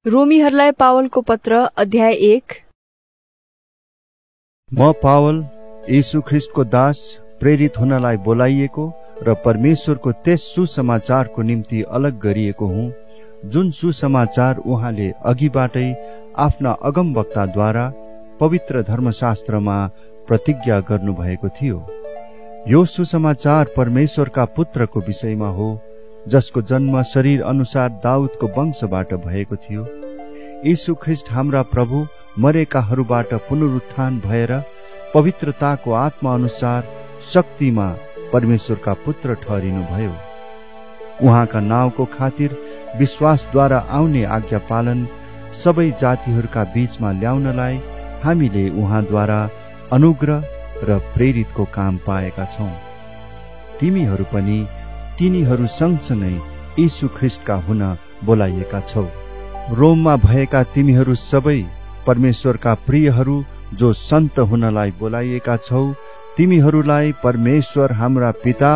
रोमीहरूलाई पावलको पत्र अध्याय 1। म पावल यीशु ख्रिस्टको दास प्रेरित हुनलाई बोलाइएको र परमेश्वरको त्यस सुसमाचारको निम्ति अलग गरिएको हुँ, जुन सुसमाचार उहाँले अघिबाटै आफ्ना अगमवक्ताद्वारा पवित्र धर्मशास्त्रमा प्रतिज्ञा गर्नुभएको थियो। यो सुसमाचार परमेश्वरका पुत्रको विषयमा हो, जसको जन्म शरीर अनुसार दाउदको वंशबाट भएको थियो। यीशु ख्रिस्ट हाम्रा प्रभु मरेकाहरूबाट पुनरुत्थान भएर पवित्रताको आत्मा अनुसार शक्तिमा परमेश्वरका पुत्र ठहरिनु भयो। उहाँका नाउँको खातिर विश्वासद्वारा आउने आज्ञा पालन सबै जातिहरूका बीचमा ल्याउनलाई हामीले उहाँद्वारा अनुग्रह र प्रेरितको काम पाएका छौं। तिमीहरू पनि तिनीहरू सँगसँगै यीशु ख्रिस्टका हुन बोलाइएका छौ। रोममा भएका तिमीहरू सबै परमेश्वरका प्रियहरू जो सन्त हुनलाई बोलाइएका छौ, तिमीहरूलाई परमेश्वर हाम्रा पिता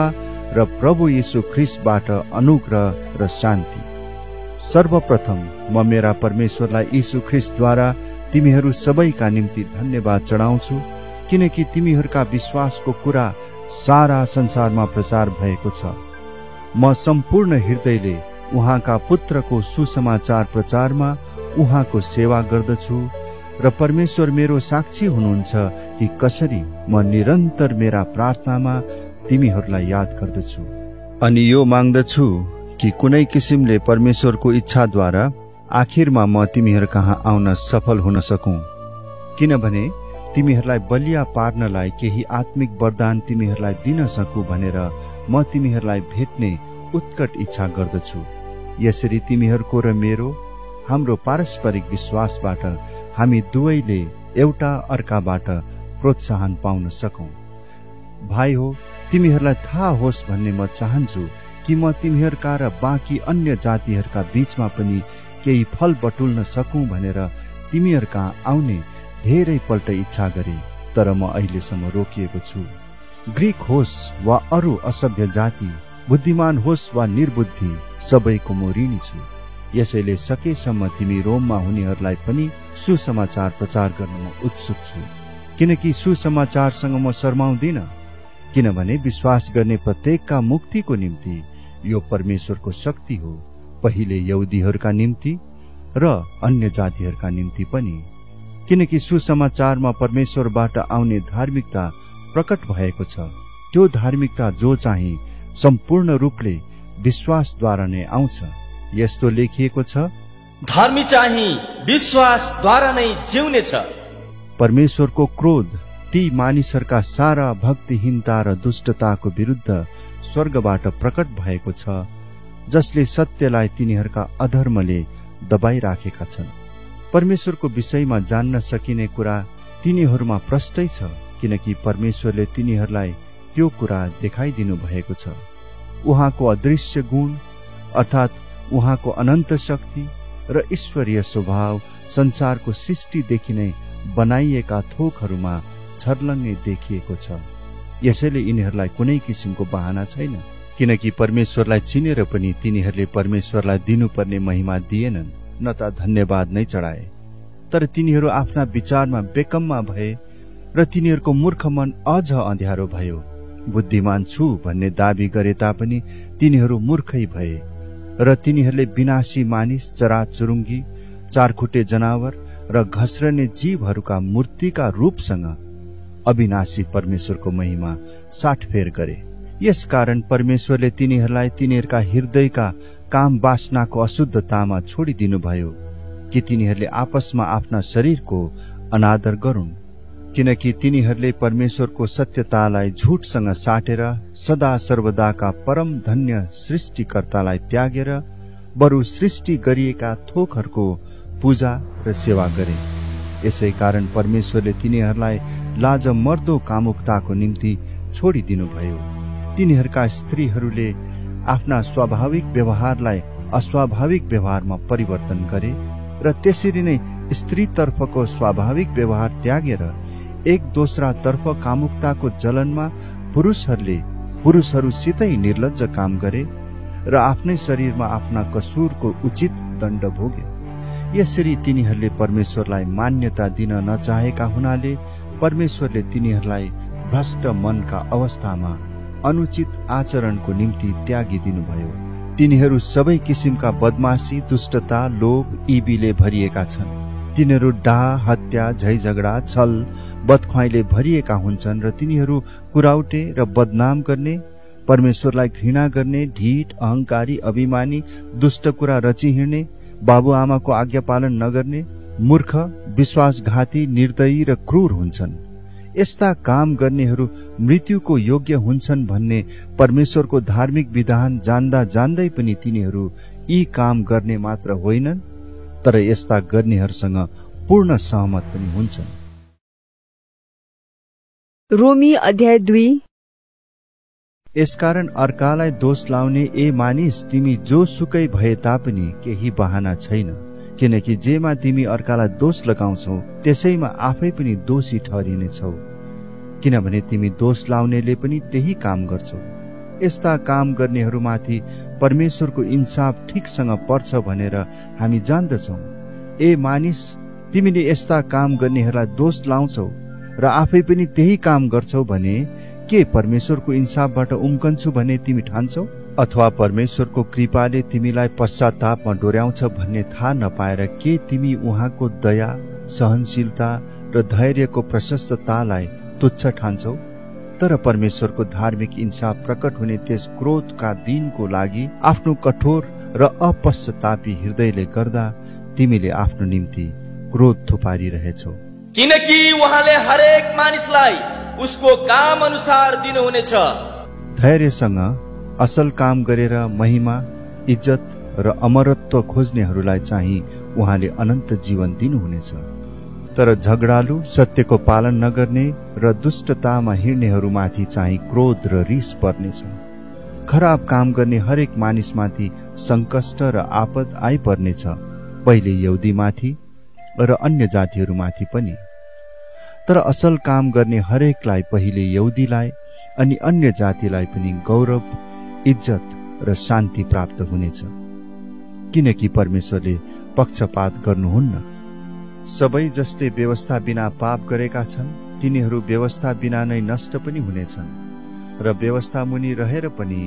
र प्रभु यीशु ख्रिस्टबाट अनुग्रह र शान्ति। सर्वप्रथम म मेरा परमेश्वरलाई यीशु ख्रिस्टद्वारा तिमीहरू सबैका निम्ति धन्यवाद चढाउँछु, किनकि तिमीहरूका विश्वासको कुरा सारा संसारमा प्रचार भएको छ। म सम्पूर्ण हृदयले उहाँका पुत्रको सुसमाचार प्रचारमा उहाँको सेवा गर्दछु र परमेश्वर मेरो साक्षी हुनुहुन्छ कि कसरी म निरन्तर मेरा प्रार्थनामा तिमीहरूलाई याद गर्दछु। अनि यो माग्दछु कि कुनै किसिमले परमेश्वरको इच्छाद्वारा आखिरमा म तिमीहरू कहाँ आउन सफल हुन सकूं, किनभने तिमीहरूलाई बलिया पार्नलाई केही आत्मिक वरदान तिमीहरूलाई दिन सकूं भनेर म तिमीहरूलाई भेट्ने उत्कट इच्छा गर्दछु। यसरी तिमीहरूको र मेरो हाम्रो पारस्परिक विश्वासबाट हामी दुवैले एउटा अर्काबाट प्रोत्साहन पाउन सकौं। भाइ हो, तिमीहरूलाई थाहा होस् भन्ने म चाहन्छु कि म तिमीहरूका र बाँकी अन्य जातिहरूका बीचमा पनि केही फल बटुल्न सकूं भनेर तिमीहरूका आउने धेरै पल्ट इच्छा गरे, तर म अहिलेसम्म रोकिएको छु। ग्रीक होस् वा अरू असभ्य जाति, बुद्धिमान होस् वा निर्बुद्धि, सबैको म ऋणी छु। यसैले सकेसम्म तिमी रोममा हुनेहरूलाई पनि सुसमाचार प्रचार गर्न म उत्सुक छु, किनकि सुसमाचारसँग म शर्माउँदिन, किनभने विश्वास गर्ने प्रत्येकका मुक्तिको निम्ति यो परमेश्वरको शक्ति हो, पहिले यहुदीहरूका निम्ति र अन्य जातिहरूका निम्ति पनि। किनकि सुसमाचारमा परमेश्वरबाट आउने धार्मिकता प्रकट भएको छ। त्यो धार्मिकता जो चाहिँ सम्पूर्ण रूपले विश्वासद्वारा नै आउँछ। यस्तो लेखिएको छ, धर्मी चाहिँ विश्वासद्वारा नै जिउने छ। परमेश्वरको क्रोध ती मानिसहरूका सारा भक्तिहीनता र दुष्टताको विरुद्ध स्वर्गबाट प्रकट भएको छ, जसले सत्यलाई तिनीहरूका अधर्मले दबाइराखेका छन्। परमेश्वरको विषयमा जान्न सकिने कुरा तिनीहरूमा प्रष्टै छ, किनकि परमेश्वरले तिनीहरूलाई त्यो कुरा देखाइदिनु भएको छ। उहाँको अदृश्य गुण अर्थात् उहाँको अनन्त शक्ति र ईश्वरीय स्वभाव संसारको सृष्टिदेखि नै बनाइएका थोकहरूमा छर्लङ्गै देखिएको छ। यसैले यिनीहरूलाई कुनै किसिमको बहाना छैन, किनकि परमेश्वरलाई चिनेर पनि तिनीहरूले परमेश्वरलाई दिनुपर्ने महिमा दिएनन्, न त धन्यवाद नै चढाए। तर तिनीहरू आफ्ना विचारमा बेकम्मा भए र तिनीहरूको मूर्ख मन अझ अँध्यारो भयो। बुद्धिमान छु भन्ने दाबी गरे तापनि तिनीहरू मूर्खै भए र तिनीहरूले विनाशी मानिस, चराचुरुङ्गी, चारखुट्टे जनावर र घस्रने जीवहरूका मूर्तिका रूपसँग अविनाशी परमेश्वरको महिमा साटफेर गरे। यसकारण परमेश्वरले तिनीहरूलाई तिनीहरूका हृदयका काम वासनाको अशुद्धतामा छोडिदिनु भयो कि तिनीहरूले आपसमा आफ्ना शरीरको अनादर गरून्, किनकि तिनीहरूले परमेश्वरको सत्यतालाई झुटसँग साटेर सदा सर्वदाका परम धन्य सृष्टिकर्तालाई त्यागेर बरु सृष्टि गरिएका थोकहरूको पूजा र सेवा गरे। यसै कारण परमेश्वरले तिनीहरूलाई लाज मर्दो कामुकताको निम्ति छोडिदिनु भयो। तिनीहरूका स्त्रीहरूले आफ्ना स्वाभाविक व्यवहारलाई अस्वाभाविक व्यवहारमा परिवर्तन गरे र त्यसरी नै स्त्रीतर्फको स्वाभाविक व्यवहार त्यागेर एक दोस्रा तर्फ कामुकताको जलनमा पुरुषहरूसितै निर्लज्ज काम गरे र आफ्नै शरीरमा आफ्ना कसुरको उचित दण्ड भोगे। यसरी तिनीहरूले परमेश्वरलाई मान्यता दिन नचाहेका हुनाले परमेश्वरले तिनीहरूलाई भ्रष्ट मनका अवस्थामा अनुचित आचरणको निम्ति त्यागिदिनुभयो। तिनीहरू सबै किसिमका बदमाशी, दुष्टता, लोभ, इबीले भरिएका छन्। तिनीहरू डाह, हत्या, झैझगडा, छल, बदख्वाइले भरिएका हुन्छन् र तिनीहरू कुराउटे र बदनाम गर्ने, परमेश्वरलाई घृणा गर्ने, ढिठ, अहंकारी, अभिमानी, दुष्ट कुरा रची हिँड्ने, बाबुआमाको आज्ञा पालन नगर्ने, मूर्ख, विश्वासघाती, निर्दयी र क्रूर हुन्छन्। यस्ता काम गर्नेहरू मृत्युको योग्य हुन्छन् भन्ने परमेश्वरको धार्मिक विधान जान्दा जान्दै पनि तिनीहरू यी काम गर्ने मात्र होइनन्, तर यस्ता गर्नेहरूसँग पूर्ण सहमत पनि हुन्छन्। रोमी अध्याय 2। यसकारण अर्कालाई दोष लाउने ए मानिस, तिमी जो सुकै भए तापनि केही बहाना छैन, किनकि जेमा तिमी अर्कालाई दोष लगाउँछौ त्यसैमा आफै पनि दोषी ठहरिनेछौ, किनभने तिमी दोष लाउनेले पनि त्यही काम गर्छौ। यस्ता काम गर्नेहरूमाथि परमेश्वरको इन्साफ ठिकसँग पर्छ भनेर हामी जान्दछौ। ए मानिस, तिमीले यस्ता काम गर्नेहरूलाई दोष लाउँछौ र आफै पनि त्यही काम गर्छौ भने के परमेश्वरको इन्साफबाट उम्कन्छु भने तिमी ठान्छौ? अथवा परमेश्वरको कृपाले तिमीलाई पश्चातापमा डोर्याउँछ भन्ने थाहा नपाएर के तिमी उहाँको दया, सहनशीलता र धैर्यको प्रशस्ततालाई तुच्छ ठान्छौ? तर परमेश्वरको धार्मिक इन्साफ प्रकट हुने त्यस क्रोधका दिनको लागि आफ्नो कठोर र अपश्चातापी हृदयले गर्दा तिमीले आफ्नो निम्ति क्रोध थुपारिरहेछौ। किनकि उहाँले हरेक मानिसलाई उसको काम अनुसार दिनुहुनेछ। धैर्यसँग असल काम गरेर महिमा, इज्जत र अमरत्व खोज्नेहरूलाई चाहिँ उहाँले अनन्त जीवन दिनुहुनेछ। तर झगडालु, सत्यको पालन नगर्ने र दुष्टतामा हिँड्नेहरूमाथि चाहिँ क्रोध र रिस पर्नेछ। खराब काम गर्ने हरेक मानिसमाथि संकष्ट र आपद आइपर्नेछ, पहिले यहुदीमाथि र अन्य जातिहरूमाथि पनि। तर असल काम गर्ने हरेकलाई पहिले यहुदीलाई अनि अन्य जातिलाई पनि गौरव, इज्जत र शान्ति प्राप्त हुनेछ, किनकि परमेश्वरले पक्षपात गर्नुहुन्न। सबै जसले व्यवस्था बिना पाप गरेका छन् तिनीहरू व्यवस्था बिना नै नष्ट पनि हुनेछन्, र व्यवस्था मुनि रहेर पनि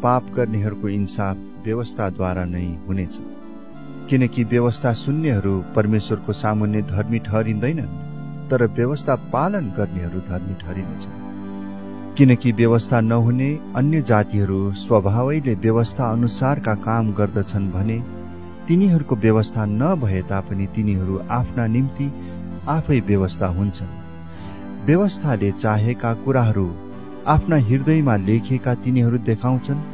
पाप गर्नेहरूको इन्साफ व्यवस्थाद्वारा नै हुनेछ। किनकि व्यवस्था शून्यहरू परमेश्वरको सामुन्ने धर्मी ठहरिँदैनन्, तर व्यवस्था पालन गर्नेहरू धर्मी ठहरिनेछन्। किनकि व्यवस्था नहुने अन्य जातिहरू स्वभावैले व्यवस्था अनुसारका काम गर्दछन् भने तिनीहरूको व्यवस्था नभए तापनि तिनीहरू आफ्ना निम्ति आफै व्यवस्था हुन्छन्। व्यवस्थाले चाहेका कुराहरू आफ्ना हृदयमा लेखेका तिनीहरू देखाउँछन्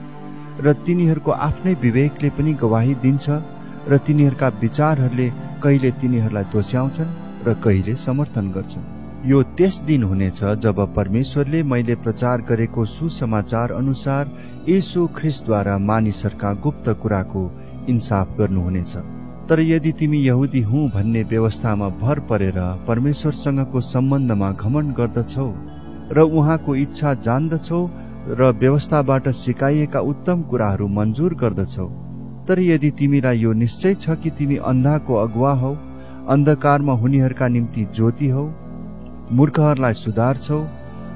र तिनीहरूको आफ्नै विवेकले पनि गवाही दिन्छ र तिनीहरूका विचारहरूले कहिले तिनीहरूलाई दोस्याउँछन् र कहिले समर्थन गर्छन्। यो त्यस दिन हुनेछ जब परमेश्वरले मैले प्रचार गरेको सुसमाचार अनुसार येशू ख्रीष्टद्वारा मानिसहरूका गुप्त कुराको इन्साफ गर्नुहुनेछ। तर यदि तिमी यहुदी हुँ भन्ने व्यवस्थामा भर परेर परमेश्वरसँगको सम्बन्धमा घमण्ड गर्दछौ र उहाँको इच्छा जान्दछौ र व्यवस्थाबाट सिकाइएका उत्तम कुराहरू मन्जुर गर्दछौ, तर यदि तिमीलाई यो निश्चय छ कि तिमी अन्धाको अगुवा हौ, अन्धकारमा हुनेहरूका निम्ति ज्योति हौ, मूर्खहरूलाई सुधार्छौ,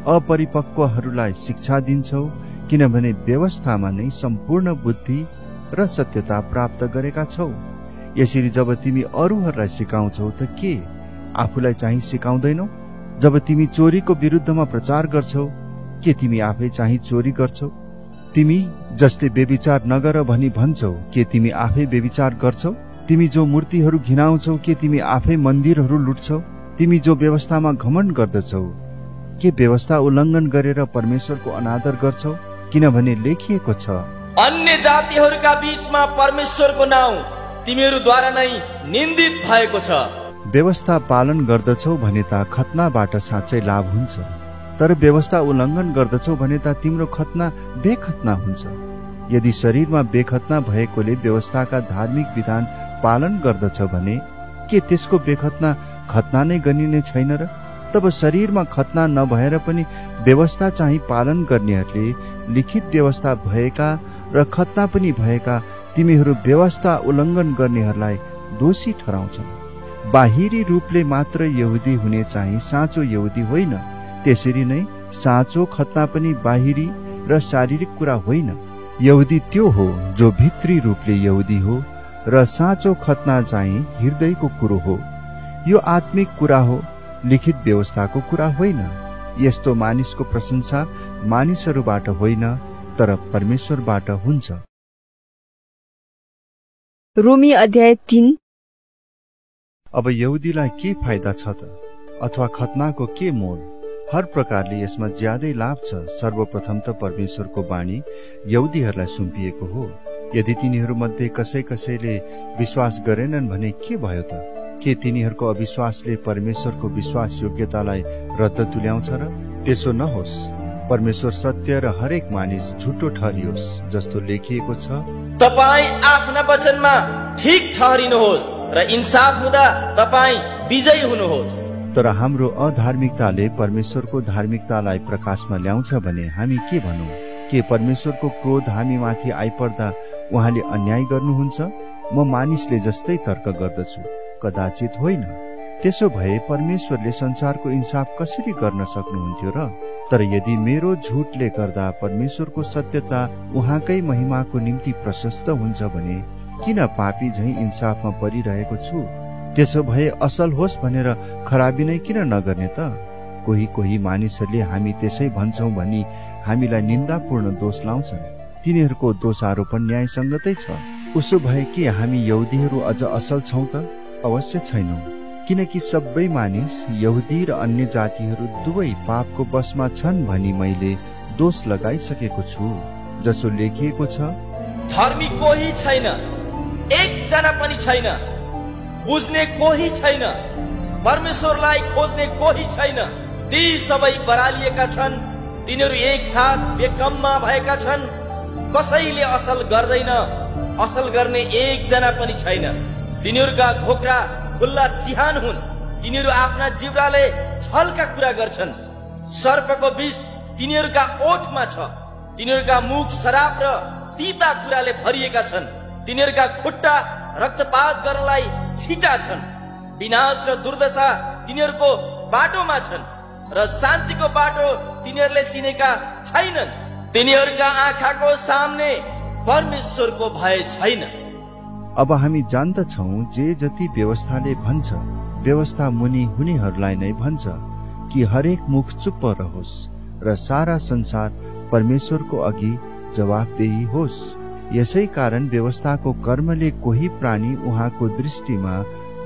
अपरिपक्वहरूलाई शिक्षा दिन्छौ, किनभने व्यवस्थामा नै सम्पूर्ण बुद्धि र सत्यता प्राप्त गरेका छौ। यसरी जब तिमी अरूहरूलाई सिकाउँछौ त के आफूलाई चाहिँ सिकाउँदैनौ? जब तिमी चोरीको विरुद्धमा प्रचार गर्छौ के तिमी आफै चाहिँ चोरी गर्छौ? तिमी जसले व्यभिचार नगर भनी भन्छौ के तिमी आफै व्यभिचार गर्छौ? तिमी जो मूर्तिहरू घिनाउँछौ के तिमी आफै मन्दिरहरू लुट्छौ? तिमी जो व्यवस्थामा घमण्ड गर्दछौ के व्यवस्था उल्लङ्घन गरेर परमेश्वरको अनादर गर्छौ? किनभने लेखिएको छ, अन्य जातिहरूका बीचमा परमेश्वरको नाउँ तिमीहरूद्वारा नै निन्दित भएको छ। व्यवस्था पालन गर्दछौ भने त खतनाबाट साँच्चै लाभ हुन्छ, तर व्यवस्था उल्लङ्घन गर्दछौ भने त तिम्रो खतना बेखतना हुन्छ। यदि शरीरमा बेखतना भएकोले व्यवस्थाका धार्मिक विधान पालन गर्दछ भने के त्यसको बेखतना खतना नै गनिने छैन र? तब शरीरमा खतना नभएर पनि व्यवस्था चाहिँ पालन गर्नेहरूले लिखित व्यवस्था भएका र खतना पनि भएका तिमीहरू व्यवस्था उल्लङ्घन गर्नेहरूलाई दोषी ठहराउँछन्। बाहिरी रूपले मात्र यहुदी हुने चाहिँ साँचो यहुदी होइन, त्यसरी नै साँचो खतना पनि बाहिरी र शारीरिक कुरा होइन। यहुदी त्यो हो जो भित्री रूपले यहुदी हो, र साँचो खतना चाहिँ हृदयको कुरो हो। यो आत्मिक कुरा हो, लिखित व्यवस्थाको कुरा होइन। यस्तो मानिसको प्रशंसा मानिसहरूबाट होइन, तर परमेश्वरबाट हुन्छ। रोमी अध्याय 3। अब यहुदीलाई के फाइदा छ त, अथवा खतनाको के मोल? हर प्रकारले यसमा ज्यादै लाभ छ। सर्वप्रथम त परमेश्वरको बाणी यहुदीहरूलाई सुम्पिएको हो। यदि तिनीहरू मध्ये कसै कसैले विश्वास गरेनन् भने के भयो त? के तिनीहरूको अविश्वासले परमेश्वरको विश्वास योग्यतालाई रद्द तुल्याउँछ र? त्यसो नहोस्। परमेश्वर सत्य र हरेक मानिस झुटो ठहरियोस्, जस्तो लेखिएको छ, तपाई आफ्ना वचनमा ठीक ठहरिनुहोस् र इन्साफ हुँदा तपाई विजयी हुनुहोस्। तर हाम्रो अधार्मिकताले परमेश्वरको धार्मिकतालाई प्रकाशमा ल्याउँछ भने हामी के भनौं? के परमेश्वरको क्रोध हामी माथि आइपर्दा उहाँले अन्याय गर्नुहुन्छ? म मानिसले जस्तै तर्क गर्दछु, कदाचित होइन। त्यसो भए परमेश्वरले संसारको इन्साफ कसरी गर्न सक्नुहुन्थ्यो र? तर यदि मेरो झुटले गर्दा परमेश्वरको सत्यता उहाँकै महिमाको निम्ति प्रशस्त हुन्छ भने किन पापी झैं इन्साफमा परिरहेको छु? त्यसो भए असल होस् भनेर खराबी नै किन नगर्ने त? कोही मानिसहरूले हामी त्यसै भन्छौं भनी हामीलाई निन्दापूर्ण दोष लाउँछन्। तिनीहरूको दोषारोपण न्यायसङ्गतै छ। उसो भए के हामी यहुदीहरू अझ असल छौं त? अवश्य छैनौं, किनकि सबै मानिस यहुदी र अन्य जातिहरू दुवै पापको बसमा छन् भनी मैले दोष लगाइसकेको छु। जसो लेखिएको छ, धर्मी कोही छैन, एकजना पनि छैन, बुझ्ने कोही छैन, परमेश्वरलाई खोज्ने कोही छैन। ती सबै बरालिएका छन्, तिनीहरू एकसाथ बेकममा भएका छन्। कसैले असल गर्दैन, असल गर्ने एकजना पनि छैन। तिनीहरूका घोक्रा खुल्ला चिहान हुन्, तिनीहरू आफ्ना जिब्राले छलका कुरा गर्छन्। सर्पको विष तिनीहरूका ओठमा छ, तिनीहरूका मुख शराब र तीता कुराले भरिएका छन्। तिनीहरूका खुट्टा रक्तपात गर्नलाई छिटा छन्। विनाश र दुर्दशा तिनीहरूको बाटोमा छन् र शान्तिको बाटो तिनीहरूले चिनेका छैनन्। तिनीहरूका आँखाको सामने परमेश्वरको भय छैन। अब हामी जान्दछौं जे जति व्यवस्थाले भन्छ, व्यवस्था मुनि हुनेहरूलाई नै भन्छ कि हरेक मुख चुप्प रहोस् र सारा संसार परमेश्वरको अघि जवाफदेही होस्। यसै कारण व्यवस्थाको कर्मले कोही प्राणी उहाँको दृष्टिमा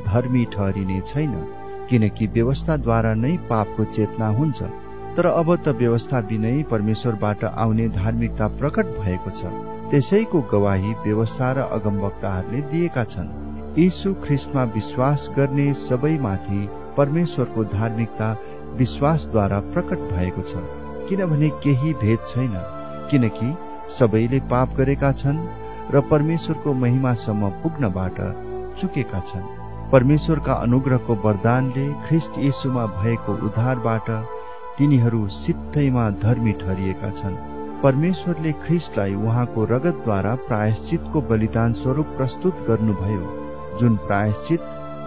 धर्मी ठहरिने छैन, किनकि व्यवस्थाद्वारा नै पापको चेतना हुन्छ। तर अब त व्यवस्था बिनै परमेश्वरबाट आउने धार्मिकता प्रकट भएको छ। त्यसैको गवाही व्यवस्था र अगमवक्ताहरूले दिएका छन्। यीशु ख्रीष्टमा विश्वास गर्ने सबैमाथि परमेश्वरको धार्मिकता विश्वासद्वारा प्रकट भएको छ, किनभने केही भेद छैन, किनकि सबैले पाप गरेका छन् र परमेश्वरको महिमासम्म पुग्नबाट चुकेका छन्। परमेश्वरका अनुग्रहको वरदानले ख्रीष्ट यीशुमा भएको उद्धारबाट तिनीहरू सित्तैमा धर्मी ठहरिएका छन्। परमेश्वरले ख्रीष्टलाई उहाँको रगतद्वारा प्रायश्चितको बलिदान स्वरूप प्रस्तुत गर्नुभयो, जुन प्रायश्चित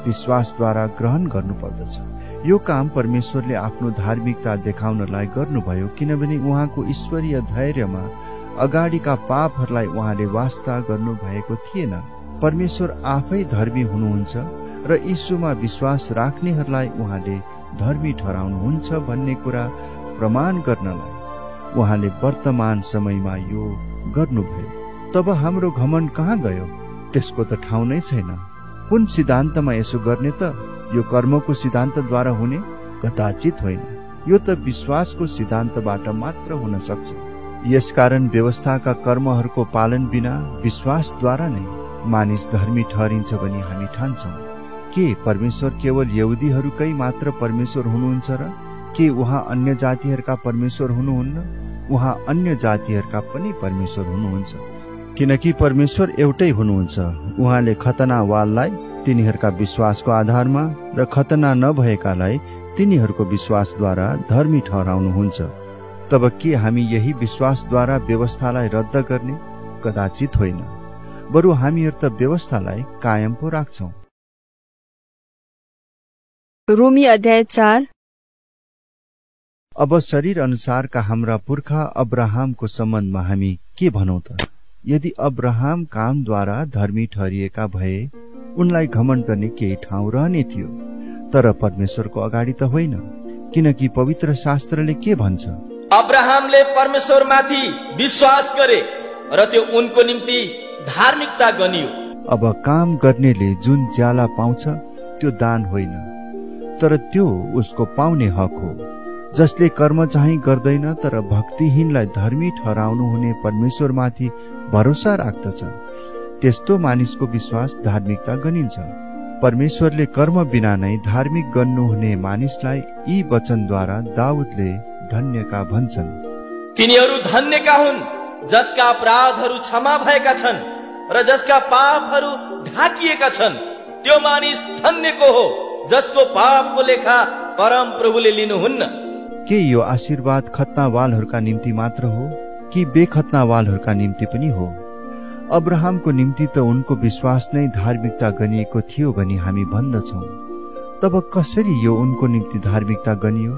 विश्वासद्वारा ग्रहण गर्नुपर्दछ। यो काम परमेश्वरले आफ्नो धार्मिकता देखाउनलाई गर्नुभयो, किनभने उहाँको ईश्वरीय धैर्यमा अगाडिका पापहरूलाई उहाँले वास्ता गर्नु भएको थिएन। परमेश्वर आफै धर्मी हुनुहुन्छ र यीशुमा विश्वास राख्नेहरूलाई उहाँले धर्मी ठहराउनुहुन्छ भन्ने कुरा प्रमाण गर्नलाई उहाँले वर्तमान समयमा यो गर्नुभयो। तब हाम्रो घमण्ड कहाँ गयो? त्यसको त ठाउँ नै छैन। कुन सिद्धान्तमा यसो गर्ने त? यो कर्मको सिद्धान्तद्वारा हुने? कदाचित होइन। यो त विश्वासको सिद्धान्तबाट मात्र हुन सक्छ। यसकारण व्यवस्थाका कर्महरूको पालन बिना विश्वासद्वारा नै मानिस धर्मी ठहरिन्छ भनी हामी ठान्छौं। के परमेश्वर केवल यहुदीहरूकै मात्र परमेश्वर हुनुहुन्छ र? के उहाँ अन्य जातिहरूका परमेश्वर हुनुहुन्न? उहाँ अन्य जातिहरूका पनि परमेश्वर हुनुहुन्छ, किनकि परमेश्वर एउटै हुनुहुन्छ। उहाँले खतनावाललाई तिनीहरूका विश्वासको आधारमा र खतना नभएकालाई तिनीहरूको विश्वासद्वारा धर्मी ठहराउनुहुन्छ। तब के हामी यही विश्वासद्वारा व्यवस्थालाई रद्द गर्ने? कदाचित होइन, बरु हामीहरू त व्यवस्थालाई कायम पो राख्छौं। रोमी अध्याय 4। अब शरीर अनुसारका हाम्रा पुर्खा अब्राहमको सम्बन्धमा हामी के भनौं त? यदि अब्राहम कामद्वारा धर्मी ठहरिएका भए उनलाई घमण्ड गर्ने केही ठाउँ रहने थियो, तर परमेश्वरको अगाडि त होइन, किनकि पवित्र शास्त्रले के भन्छ? अब्राहमले परमेश्वरमाथि विश्वास गरे र त्यो उनको निम्ति धार्मिकता गनियो। अब काम गर्नेले जुन ज्याला पाउँछ त्यो दान होइन, तर त्यो उसको पाउने हक हो। जसले कर्म चाहिँ गर्दैन तर भक्तिहीनलाई धर्मी ठहराउनु हुने परमेश्वरमाथि भरोसा राख्दछ, त्यस्तो मानिसको विश्वास धार्मिकता गनिन्छ। परमेश्वरले कर्म बिना नै धार्मिक गर्नुहुने मानिसलाई यी वचनद्वारा दाउदले धन्यका भन्छन्। तिनीहरू धन्यका हुन् जसका अपराधहरू क्षमा भएका छन् र जसका पापहरू ढाकिएका छन्। त्यो मानिस धन्यको हो जसको पापको लेखा परम प्रभुले लिनुहुन्न। के यो आशीर्वाद खतनावालहरूका निम्ति मात्र हो कि बेखतनावालहरूका निम्ति पनि हो? अब्राहमको निम्ति त उनको विश्वास नै धार्मिकता गनिएको थियो भनी हामी भन्दछौं। तब कसरी यो उनको निम्ति धार्मिकता गनियो?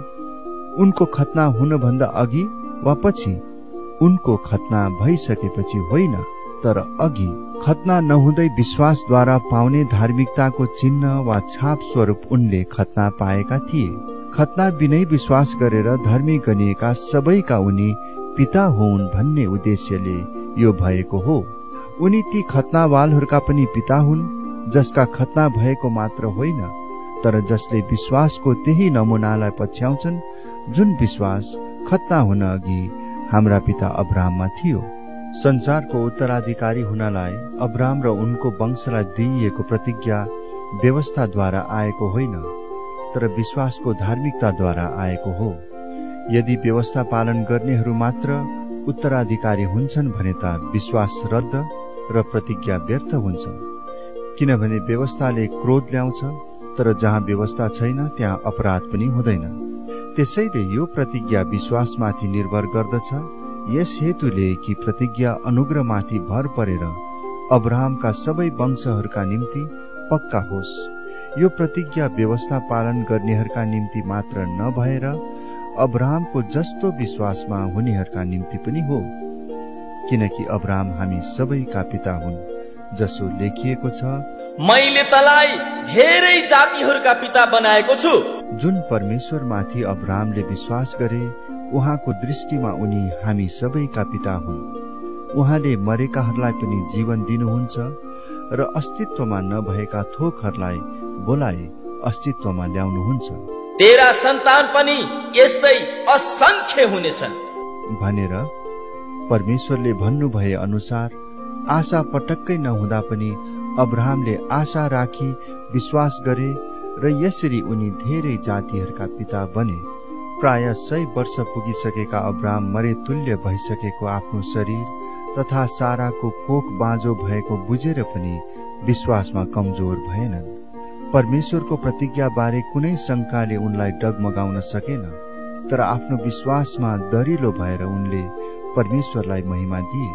उनको खतना हुनभन्दा अघि वा पछि? उनको खतना भइसकेपछि होइन, तर अघि। खतना नहुँदै विश्वासद्वारा पाउने धार्मिकताको चिन्ह वा छाप स्वरूप उनले खतना पाएका थिए। खतना बिनै विश्वास गरेर धर्मी गनिएका सबैका उनी पिता हुन् भन्ने उद्देश्यले यो भएको हो। उनी ती खतनावालहरूका पनि पिता हुन् जसका खतना भएको मात्र होइन, तर जसले विश्वासको त्यही नमुनालाई पछ्याउँछन् जुन विश्वास खतना हुन अघि हाम्रा पिता अब्राहममा थियो। संसारको उत्तराधिकारी हुनलाई अब्राहम र उनको वंशलाई दिइएको प्रतिज्ञा व्यवस्थाद्वारा आएको होइन, तर विश्वासको धार्मिकताद्वारा आएको हो। यदि व्यवस्था पालन गर्नेहरू मात्र उत्तराधिकारी हुन्छन् भने त विश्वास रद्द र प्रतिज्ञा व्यर्थ हुन्छ, किनभने व्यवस्थाले क्रोध ल्याउँछ, तर जहाँ व्यवस्था छैन त्यहाँ अपराध पनि हुँदैन। त्यसैले यो प्रतिज्ञा विश्वासमाथि निर्भर गर्दछ, यस हेतुले कि प्रतिज्ञा अनुग्रहमाथि भर परेर अब्राहमका सबै वंशहरूका निम्ति पक्का होस्। यो प्रतिज्ञा व्यवस्था पालन गर्नेहरूका निम्ति मात्र नभएर अब्राहमको जस्तो विश्वासमा हुनेहरूका निम्ति पनि हो, किनकि अब्राहम हामी सबैका पिता हुन्, जसो लेखिएको छ, मैले तलाई धेरै जातिहरूका पिता बनाएको छु। जुन परमेश्वरमाथि अब्राहमले विश्वास गरे उहाँको दृष्टिमा उनी हामी सबैका पिता हुन्। उहाँले मरेकाहरूलाई पनि जीवन दिनुहुन्छ र अस्तित्वमा नभएका थोकहरूलाई बोलाए अस्तित्वमा ल्याउनुहुन्छ। तेरा सन्तान पनि यस्तै असंख्य हुनेछन् भनेर परमेश्वरले भन्नुभए अनुसार आशा पटक्कै नहुँदा पनि अब्राहमले आशा राखी विश्वास गरे र यसरी उनी धेरै जातिहरूका पिता बने। प्राय 100 वर्ष पुगिसकेका अब्राहम मरे तुल्य भइसकेको आफ्नो शरीर तथा साराको कोख बाँझो भएको बुझेर पनि विश्वासमा कमजोर भएनन्। परमेश्वरको प्रतिज्ञा बारे कुनै शंकाले उनलाई डगमगाउन सकेन, तर आफ्नो विश्वासमा दरिलो भएर उनले परमेश्वरलाई महिमा दिए।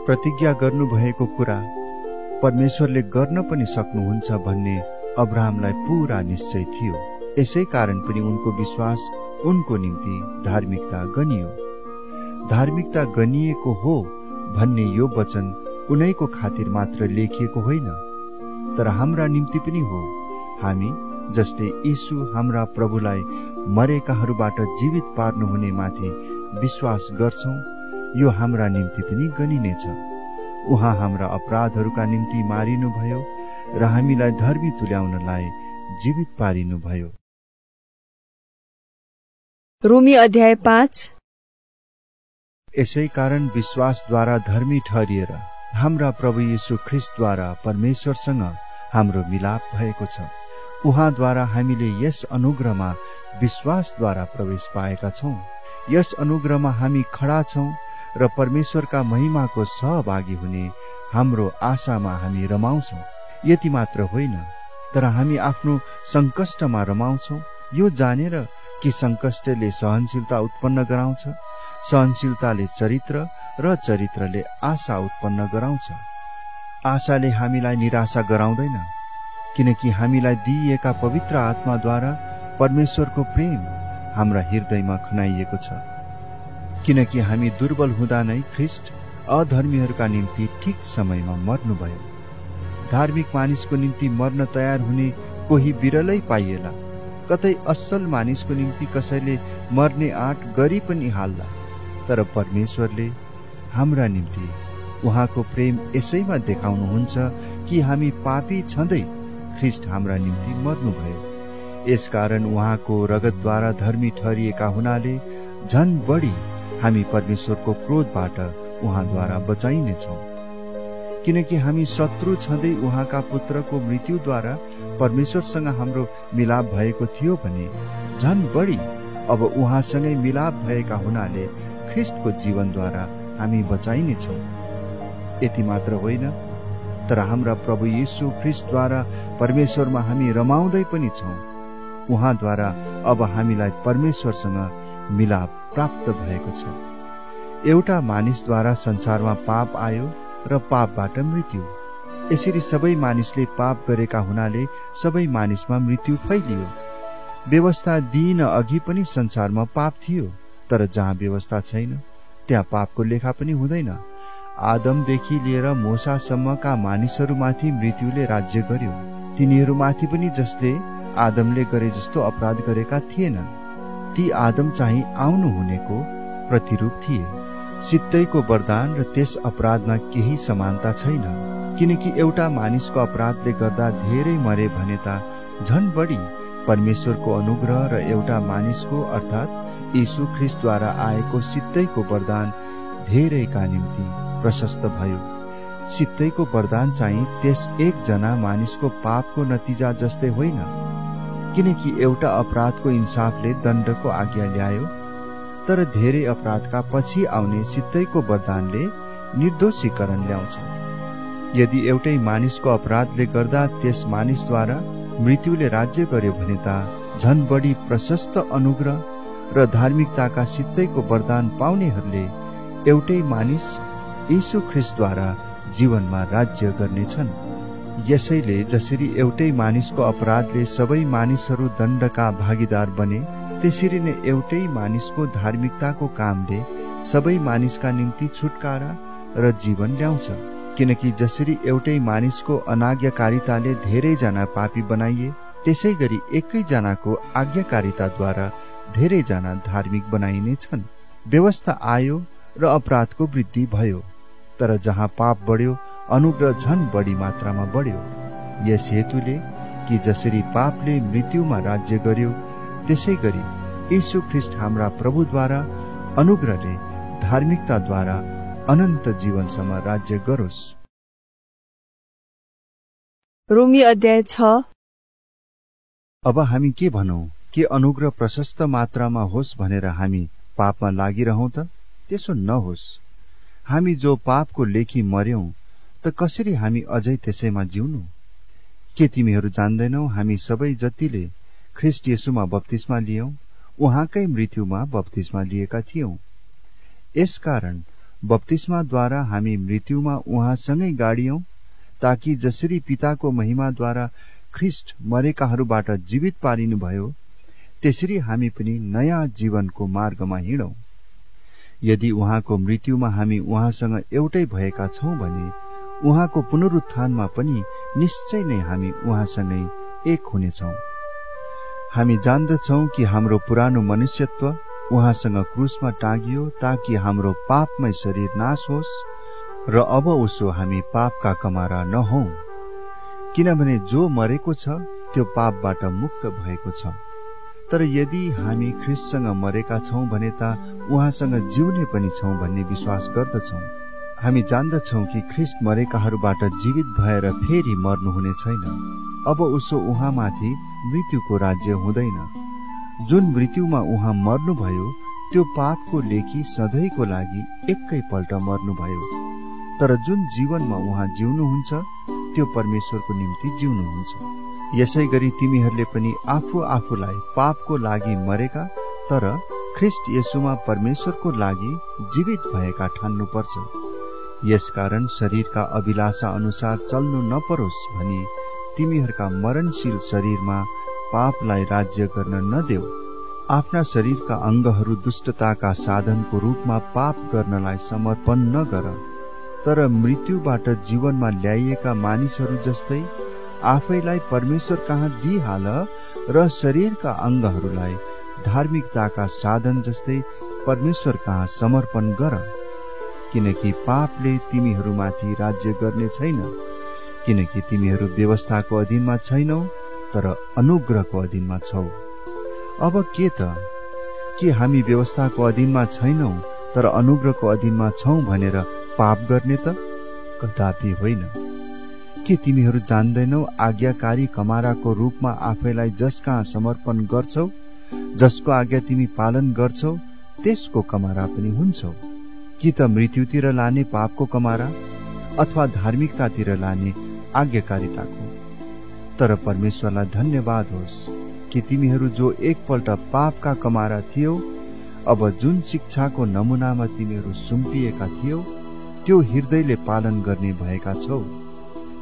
प्रतिज्ञा गर्नुभएको कुरा परमेश्वरले गर्न पनि सक्नुहुन्छ भन्ने अब्राहमलाई पूरा निश्चय थियो। यसै कारण पनि उनको विश्वास उनको निम्ति धार्मिकता गनियो। धार्मिकता गनिएको हो भन्ने यो वचन उनैको खातिर मात्र लेखिएको होइन, तर हाम्रा निम्ति पनि हो। हामी जसले यीशु हाम्रा प्रभुलाई मरेकाहरूबाट जीवित पार्नुहुने माथि विश्वास गर्छौं, यो हाम्रा निम्ति पनि गनिनेछ। उहाँ हाम्रा अपराधहरूका निम्ति मारिनुभयो र हामीलाई धर्मी तुल्याउनलाई जीवित पारिनुभयो। रोमी अध्याय 5। यसै कारण विश्वासद्वारा धर्मी ठहरिएर हाम्रा प्रभु येशू ख्रीष्टद्वारा परमेश्वरसँग हाम्रो मिलाप भएको छ। उहाँद्वारा हामीले यस अनुग्रहमा विश्वासद्वारा प्रवेश पाएका छौं। यस अनुग्रहमा हामी खडा छौं र परमेश्वरका महिमाको सहभागी हुने हाम्रो आशामा हामी रमाउँछौं। यति मात्र होइन, तर हामी आफ्नो संकष्टमा रमाउँछौं, यो जानेर कि संकष्टले सहनशीलता उत्पन्न गराउँछ, सहनशीलताले चरित्र र चरित्रले आशा उत्पन्न गराउँछ। आशाले हामीलाई निराशा गराउँदैन, किनकि हामीलाई दिइएका पवित्र आत्माद्वारा परमेश्वरको प्रेम हाम्रा हृदयमा खनाइएको छ, किनकि हामी दुर्बल हुँदा नै ख्रीष्ट अधर्मीहरूका निम्ति ठिक समयमा मर्नुभयो। धार्मिक मानिसको निम्ति मर्न तयार हुने कोही बिरलै पाइएला। कतै असल मानिसको निम्ति कसैले मर्ने आँट गरी पनि हाल्ला। तर परमेश्वरले हाम्रा निम्ति उहाँको प्रेम यसैमा देखाउनुहुन्छ कि हामी पापी छँदै ख्रीष्ट हाम्रा निम्ति मर्नुभयो। यसकारण उहाँको रगतद्वारा धर्मी ठहरिएका हुनाले झन बढी हामी परमेश्वरको क्रोधबाट उहाँद्वारा बचाइनेछौँ। किनकि हामी शत्रु छँदै उहाँका पुत्रको मृत्युद्वारा परमेश्वरसँग हाम्रो मिलाप भएको थियो भने झन बढी अब उहाँसँगै मिलाप भएका हुनाले ख्रीष्टको जीवनद्वारा हामी बचाइनेछौँ। यति मात्र होइन, तर हाम्रा प्रभु येशू ख्रीष्टद्वारा परमेश्वरमा हामी रमाउँदै पनि छौँ। उहाँद्वारा अब हामीलाई परमेश्वरसँग मिलाप प्राप्त भएको छ। एउटा मानिसद्वारा संसारमा पाप आयो र पापबाट मृत्यु। यसरी सबै मानिसले पाप गरेका हुनाले सबै मानिसमा मृत्यु फैलियो। व्यवस्था दिइन अघि पनि संसारमा पाप थियो, तर जहाँ व्यवस्था छैन त्यहाँ पापको लेखा पनि हुँदैन। आदमदेखि लिएर मोसासम्मका मानिसहरूमाथि मृत्युले राज्य गर्यो। तिनीहरूमाथि पनि जसले आदमले गरे जस्तो अपराध गरेका थिएनन्। ती आदम चाहिँ आउनु हुनेको प्रतिरूप थिए। सित्तैको वरदान र त्यस अपराधमा केही समानता छैन, किनकि एउटा मानिसको अपराधले गर्दा धेरै मरे भने त झन बढी परमेश्वरको अनुग्रह र एउटा मानिसको अर्थात् यीशु ख्रीष्टद्वारा आएको सित्तैको वरदान धेरैका निम्ति प्रशस्त भयो। सित्तैको वरदान चाहिँ त्यस एकजना मानिसको पापको नतिजा जस्तै होइन, किनकि एउटा अपराधको इन्साफले दण्डको आज्ञा ल्यायो, तर धेरै अपराधका पछि आउने सित्तैको वरदानले निर्दोषीकरण ल्याउँछ। यदि एउटै मानिसको अपराधले गर्दा त्यस मानिसद्वारा मृत्युले राज्य गर्यो भने त झन बढी प्रशस्त अनुग्रह र धार्मिकताका सित्तैको वरदान पाउनेहरूले एउटै मानिस यीशु ख्रीष्टद्वारा जीवनमा राज्य गर्नेछन्। यसैले जसरी एउटै मानिसको अपराधले सबै मानिसहरू दण्डका भागीदार बने, त्यसरी नै एउटै मानिसको धार्मिकताको कामले सबै मानिसका निम्ति छुटकारा र जीवन ल्याउँछ। किनकि जसरी एउटै मानिसको अनाज्ञाकारिताले धेरैजना पापी बनाइए, त्यसै गरी एकैजनाको आज्ञाकारिताद्वारा धेरैजना धार्मिक बनाइने छन्। व्यवस्था आयो र अपराधको वृद्धि भयो, तर जहाँ पाप बढ्यो अनुग्रह झन बढी मात्रामा बढ्यो। यस हेतुले कि जसरी पापले मृत्युमा राज्य गर्यो, त्यसै गरी यीशु ख्रीष्ट हाम्रा प्रभुद्वारा अनुग्रहले धार्मिकताद्वारा अनन्त जीवनसम्म राज्य गरोस्। रोमी अध्याय 6। अब हामी के भनौं? के अनुग्रह प्रशस्त मात्रामा होस् भनेर हामी पापमा लागिरहौं त? त्यसो नहोस्। हामी जो पापको लेखी मर्यौं त कसरी हामी अझै त्यसैमा जिउनु? के तिमीहरू जान्दैनौ हामी सबै जतिले ख्रीष्ट येशूमा बप्तिस्मा लियौं उहाँकै मृत्युमा बप्तिस्मा लिएका थियौं। यसकारण बप्तिस्माद्वारा हामी मृत्युमा उहाँसँगै गाडियौं, ताकि जसरी पिताको महिमाद्वारा ख्रीष्ट मरेकाहरूबाट जीवित पारिनुभयो, त्यसरी हामी पनि नयाँ जीवनको मार्गमा हिँडौं। यदि उहाँको मृत्युमा हामी उहाँसँग एउटै भएका छौं भने उहाँको पुनरुत्थानमा पनि निश्चय नै हामी उहाँसँगै एक हुनेछौं। हामी जान्दछौं कि हाम्रो पुरानो मनुष्यत्व उहाँसँग क्रुसमा टाँगियो, ताकि हाम्रो पापमय शरीर नाश होस् र अब उसो हामी पापका कमारा नहौं। किनभने जो मरेको छ त्यो पापबाट मुक्त भएको छ। तर यदि हामी ख्रीष्टसँग मरेका छौं भने त उहाँसँग जिउने पनि छौं भन्ने विश्वास गर्दछौं। हामी जान्दछौं कि ख्रीष्ट मरेकाहरूबाट जीवित भएर फेरि मर्नुहुने छैन। अब उसो उहाँमाथि मृत्युको राज्य हुँदैन। जुन मृत्युमा उहाँ मर्नुभयो त्यो पापको लेखी सधैँको लागि एकैपल्ट मर्नुभयो। तर जुन जीवनमा उहाँ जिउनुहुन्छ त्यो परमेश्वरको निम्ति जिउनुहुन्छ। यसै गरी तिमीहरूले पनि आफू आफूलाई पापको लागि मरेका तर ख्रीष्ट येशूमा परमेश्वरको लागि जीवित भएका ठान्नुपर्छ। यसकारण शरीरका अभिलाषा अनुसार चल्नु नपरोस् भनी तिमीहरूका मरणशील शरीरमा पापलाई राज्य गर्न नदेऊ। आफ्ना शरीरका अंगहरू दुष्टताका साधनको रूपमा पाप गर्नलाई समर्पण नगर, तर मृत्युबाट जीवनमा ल्याइएका मानिसहरू जस्तै आफैलाई परमेश्वर कहाँ दिइहाल र शरीरका अंगहरूलाई धार्मिकताका साधन जस्तै परमेश्वर कहाँ समर्पण गर। किनकि पापले तिमीहरूमाथि राज्य गर्ने छैन, किनकि तिमीहरू व्यवस्थाको अधीनमा छैनौ तर अनुग्रहको अधीनमा छौ। अब के हामी व्यवस्थाको अधीनमा छैनौ तर अनुग्रहको अधीनमा छौ भनेर पाप गर्ने त? कदापि होइन। के तिमीहरू जान्दैनौ आज्ञाकारी कमाराको रूपमा आफैलाई जसका समर्पण गर्छौ, जसको आज्ञा तिमी पालन गर्छौ त्यसको कमारा पनि हुन्छौ? कि त मृत्युतिर लाने पापको कमारा अथवा धार्मिकतातिर लाने आज्ञाकारिताको? तर परमेश्वरलाई धन्यवाद होस् कि तिमीहरू जो एकपल्ट पापका कमारा थियौ, अब जुन शिक्षाको नमुनामा तिमीहरू सुम्पिएका थियौ त्यो हृदयले पालन गर्ने भएका छौ।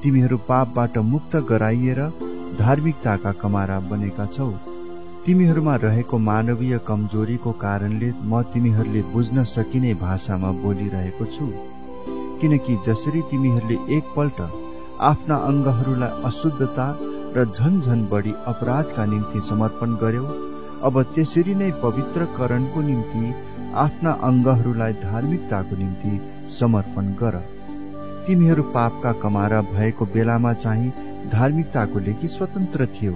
तिमीहरू पापबाट मुक्त गराइएर धार्मिकताका कमारा बनेका छौ। तिमीहरूमा रहेको मानवीय कमजोरीको कारणले म तिमीहरूले बुझ्न सकिने भाषामा बोलिरहेको छु। किनकि जसरी तिमीहरूले एकपल्ट आफ्ना अंगहरूलाई अशुद्धता र झन बढी अपराधका निम्ति समर्पण गर्यौ, अब त्यसरी नै पवित्रकरणको निम्ति आफ्ना अंगहरूलाई धार्मिकताको निम्ति समर्पण गर। तिमीहरू पापका कमारा भएको बेलामा चाहिँ धार्मिकताको लेखी स्वतन्त्र थियौ।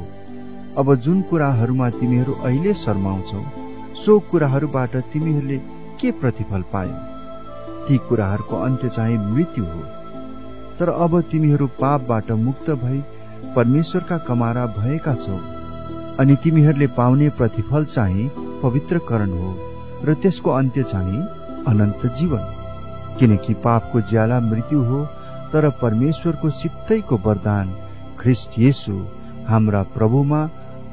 अब जुन कुराहरूमा तिमीहरू अहिले शर्माउँछौ सो कुराहरूबाट तिमीहरूले के प्रतिफल पायौ? ती कुराहरूको अन्त्य चाहिँ मृत्यु हो। तर अब तिमीहरू पापबाट मुक्त भई परमेश्वरका कमारा भएका छौ, अनि तिमीहरूले पाउने प्रतिफल चाहिँ पवित्रकरण हो र त्यसको अन्त्य चाहिँ अनन्त जीवन। किनकि पापको ज्याला मृत्यु हो, तर परमेश्वरको सित्तैको वरदान ख्रीष्ट येशू हाम्रा प्रभुमा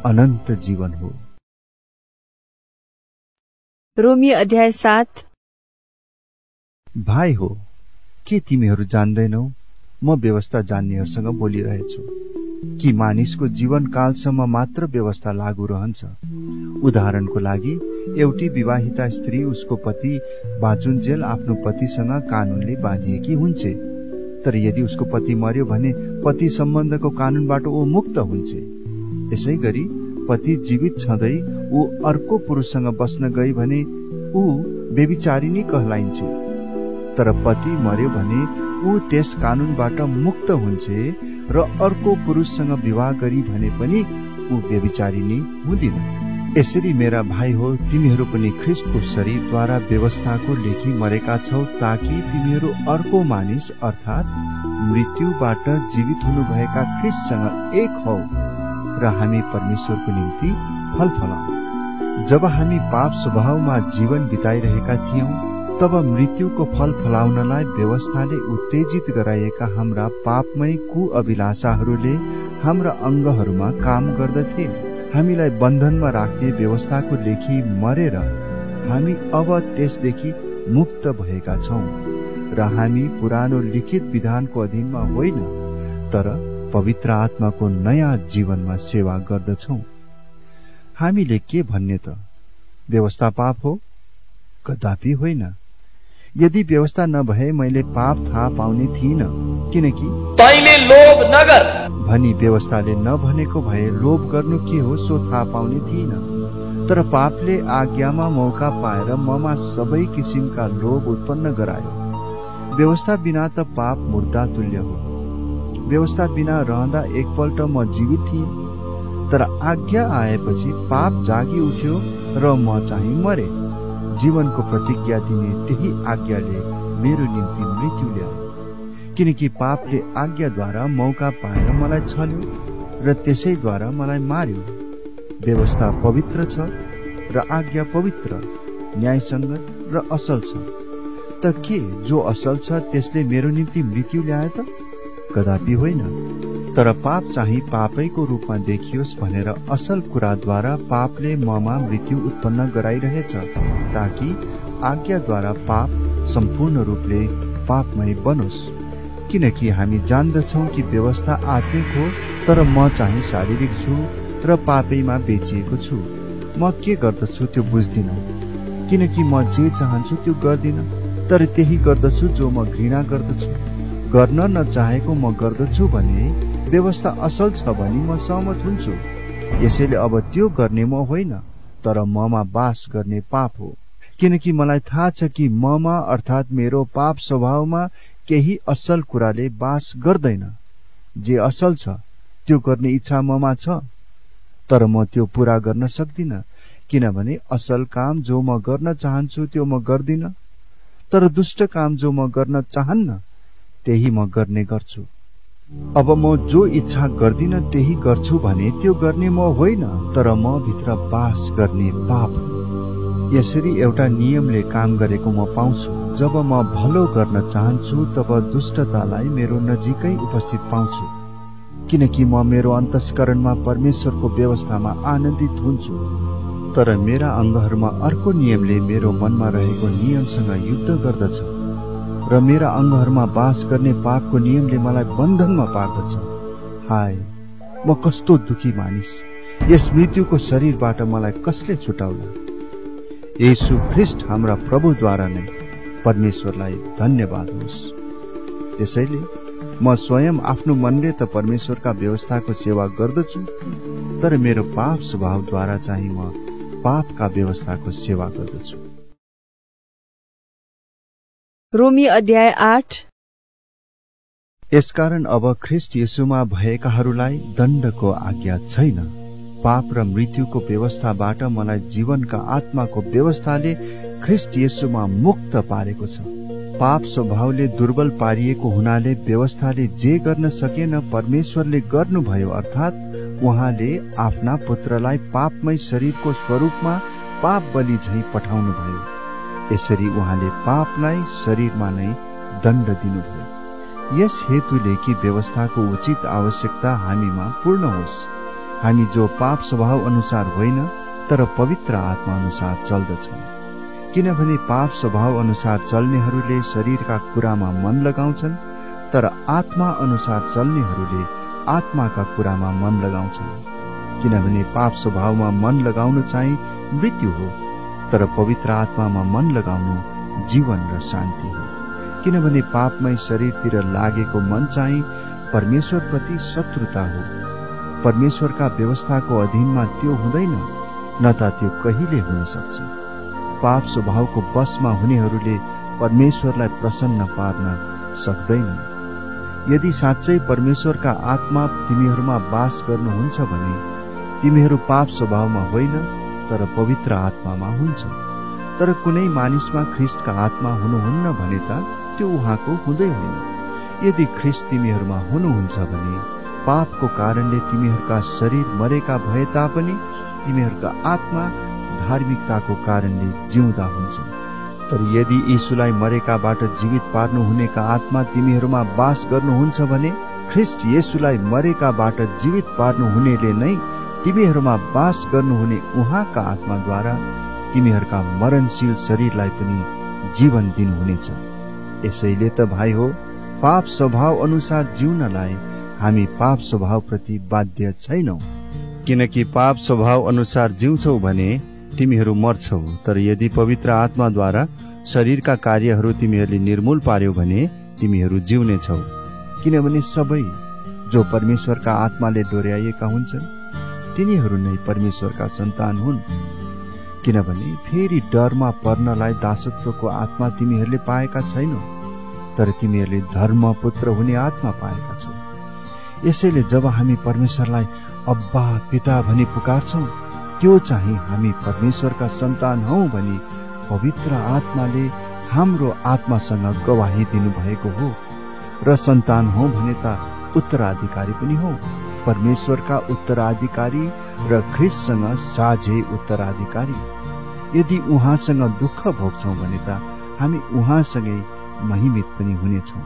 अनन्त जीवन हो। रोमी अध्याय 7। भाइ हो, के तिमीहरू जान्दैनौ? म व्यवस्था जान्नेहरूसँग बोलिरहेछु कि मानिसको जीवन कालसम्म मात्र व्यवस्था लागू रहन्छ। उदाहरणको लागि एउटी विवाहिता स्त्री उसको पति बाँचुन्जेल आफ्नो पतिसँग कानूनले बाँधिएकी हुन्छे। तर यदि उसको पति मर्यो भने पति सम्बन्धको कानूनबाट ऊ मुक्त हुन्छे। यसै गरी पति जीवित छँदै ऊ अर्को पुरुषसँग बस्न गई भने ऊ व्यभिचारिणी कहलाइन्छे। तर पति मर्यो भने ऊ त्यस कानूनबाट मुक्त हुन्छे र अर्को पुरुषसँग विवाह गरी भने पनि ऊ व्यभिचारिणी हुँदिन। यसरी मेरा भाइ हो, तिमीहरू पनि ख्रीष्टको शरीरद्वारा व्यवस्थाको लेखी मरेका छौ, ताकि तिमीहरू अर्को मानिस अर्थात् मृत्युबाट जीवित हुनुभएका ख्रीष्टसँग एक हौ र हामी परमेश्वरको निम्ति फल फलाऊ। जब हामी पाप स्वभावमा जीवन बिताइरहेका थियौं, तब मृत्युको फल फलाउनलाई व्यवस्थाले उत्तेजित गराएका हाम्रा पापमय कुअभिलाषाहरूले हाम्रा अंगहरूमा काम गर्दथे। हामीलाई बन्धनमा राख्ने व्यवस्थाको लेखी मरेर हामी अब त्यसदेखि मुक्त भएका छौं र हामी पुरानो लिखित विधानको अधीनमा होइन, तर पवित्र आत्माको नयाँ जीवनमा सेवा गर्दछौं। हामीले के भन्ने त? व्यवस्था पाप हो? कदापि होइन। यदि व्यवस्था नभए मैले पाप थाहा पाउने थिइन, किनकि तैले लोभ नगर भनी व्यवस्थाले नभनेको भए लोभ गर्नु के हो सो थाहा पाउने थिइन। तर पापले आज्ञामा मौका पाएर ममा सबै किसिमका लोभ उत्पन्न गरायो। व्यवस्था बिना त पाप मुर्दा तुल्य हो। व्यवस्था बिना रहँदा एकपल्ट म जीवित थिएँ, तर आज्ञा आएपछि पाप जागी उठ्यो र म चाहिँ मरे। जीवनको प्रतिज्ञा दिने त्यही आज्ञाले मेरो निम्ति मृत्यु ल्यायो, किनकि पापले आज्ञाद्वारा मौका पाएर मलाई छल्यो र त्यसैद्वारा मलाई मार्यो। व्यवस्था पवित्र छ र आज्ञा पवित्र, न्यायसङ्गत र असल छ। त के जो असल छ त्यसले मेरो निम्ति मृत्यु ल्याए त? कदापि होइन। तर पाप चाहिँ पापैको रूपमा देखियोस् भनेर असल कुराद्वारा पापले ममा मृत्यु उत्पन्न गराइरहेछ, ताकि आज्ञाद्वारा पाप सम्पूर्ण रूपले पापमय बनोस्। किनकि हामी जान्दछौं कि व्यवस्था आत्मिक हो, तर म चाहिँ शारीरिक छु, र पापैमा बेचिएको छु। म के गर्दछु त्यो बुझ्दिन, किनकि म जे चाहन्छु त्यो गर्दिन, तर त्यही गर्दछु जो म घृणा गर्दछु। गर्न नचाहेको म गर्दछु भने व्यवस्था असल छ भनी म सहमत हुन्छु। यसैले अब त्यो गर्ने म होइन, तर ममा वास गर्ने पाप हो। किनकि मलाई थाहा छ कि ममा अर्थात् मेरो पाप स्वभावमा केही असल कुराले वास गर्दैन। जे असल छ त्यो गर्ने इच्छा ममा छ, तर म त्यो पूरा गर्न सक्दिन। किनभने असल काम जो म गर्न चाहन्छु त्यो म गर्दिन, तर दुष्ट काम जो म गर्न चाहन्न त्यही म गर्ने गर्छु। अब म जो इच्छा गर्दिन त्यही गर्छु भने त्यो गर्ने म होइन, तर म भित्र वास गर्ने पाप हो। यसरी एउटा नियमले काम गरेको म पाउँछु। जब म भलो गर्न चाहन्छु तब दुष्टतालाई मेरो नजिकै उपस्थित पाउँछु, किनकि म मेरो अन्तस्करणमा परमेश्वरको व्यवस्थामा आनन्दित हुन्छु। तर मेरा अङ्गहरूमा अर्को नियमले मेरो मनमा रहेको नियमसँग युद्ध गर्दछ, र मेरा अङ्गहरूमा वास गर्ने पापको नियमले मलाई बन्धनमा पार्दछ। हाय, म कस्तो दुखी मानिस! यस मृत्युको शरीरबाट मलाई कसले छुटाउला? येशू ख्रीष्ट हाम्रा प्रभुद्वारा नै परमेश्वरलाई धन्यवाद होस्। त्यसैले म स्वयं आफ्नो मनले त परमेश्वरका व्यवस्थाको सेवा गर्दछु, तर मेरो पाप स्वभावद्वारा चाहिँ म पापका व्यवस्थाको सेवा गर्दछु। रोमी अध्याय 8। यसकारण अब ख्रीष्ट येशूमा भएकाहरूलाई दण्डको आज्ञा छैन। पाप र मृत्युको व्यवस्थाबाट मलाई जीवनका आत्माको व्यवस्थाले ख्रीष्ट येशूमा मुक्त पारेको छ। पाप स्वभावले दुर्बल पारिएको हुनाले व्यवस्थाले जे गर्न सकेन परमेश्वरले गर्नुभयो, अर्थात् उहाँले आफ्ना पुत्रलाई पापमय शरीरको स्वरूपमा पाप बलि झैं पठाउनु भयो। यसरी उहाँले पापलाई शरीरमा नै दण्ड दिनुभयो। यस हेतुले कि व्यवस्थाको उचित आवश्यकता हामीमा पूर्ण होस्। हामी जो पाप स्वभाव अनुसार होइन, तर पवित्र आत्मा अनुसार चल्दछौँ। किनभने पाप स्वभाव अनुसार चल्नेहरूले शरीरका कुरामा मन लगाउँछन्, तर आत्मा अनुसार चल्नेहरूले आत्माका कुरामा मन लगाउँछन्। किनभने पाप स्वभावमा मन लगाउनु चाहिँ मृत्यु हो, तर पवित्र आत्मामा मन लगाउनु जीवन र शान्ति हो। किनभने पापमय शरीरतिर लागेको मन चाहिँ परमेश्वरप्रति शत्रुता हो। परमेश्वरका व्यवस्थाको अधीनमा त्यो हुँदैन, न त त्यो कहिले हुन सक्छ। पाप स्वभावको वशमा हुनेहरूले परमेश्वरलाई प्रसन्न पार्न सक्दैनन्। यदि साँच्चै परमेश्वरका आत्मा तिमीहरूमा वास गर्नुहुन्छ भने तिमीहरू पाप स्वभावमा होइन, तर पवित्र आत्मामा हुन्छ। तर कुनै मानिसमा ख्रीष्टका आत्मा हुनुहुन्न भने त त्यो उहाँको हुँदै होइन। यदि ख्रीष्ट तिमीहरूमा हुनुहुन्छ भने पापको कारणले तिमीहरूका शरीर मरेका भए तापनि तिमीहरूका आत्मा धार्मिकताको कारणले जिउँदा हुन्छ। तर यदि यीशुलाई मरेकाबाट जीवित पार्नु हुनेका आत्मा तिमीहरूमा वास गर्नुहुन्छ भने ख्रीष्ट येशूलाई मरेकाबाट जीवित पार्नु हुनेले नै तिमीहरूमा वास गर्नुहुने उहाँका आत्माद्वारा तिमीहरूका मरणशील शरीरलाई पनि जीवन दिनुहुनेछ। यसैले त भाइ हो, पाप स्वभाव अनुसार जिउनलाई हामी पाप स्वभावप्रति बाध्य छैनौं। किनकि पाप स्वभाव अनुसार जिउँछौ भने तिमीहरू मर्छौ, तर यदि पवित्र आत्माद्वारा शरीरका कार्यहरू तिमीहरूले निर्मूल पार्यौ भने तिमीहरू जिउनेछौ। किनभने सबै जो परमेश्वरका आत्माले डोर्याइएका हुन्छन् तिनीहरू नै परमेश्वरका सन्तान हुन्। किनभने फेरि डरमा पर्नलाई दासत्वको आत्मा तिमीहरूले पाएका छैनौ, तर तिमीहरूले धर्मपुत्र हुने आत्मा पाएका छौ। यसैले जब हामी परमेश्वरलाई अब्बा पिता भनी पुकार्छौं, त्यो चाहिँ हामी परमेश्वरका सन्तान हौ भनी पवित्र आत्माले हाम्रो आत्मासँग गवाही दिनुभएको हो। र सन्तान हौ भने त उत्तराधिकारी पनि हौ, परमेश्वरका उत्तराधिकारी र ख्रीष्टसँग साझै उत्तराधिकारी। यदि उहाँसँग दुःख भोग्छौं भने त हामी उहाँसँगै महिमित पनि हुनेछौं।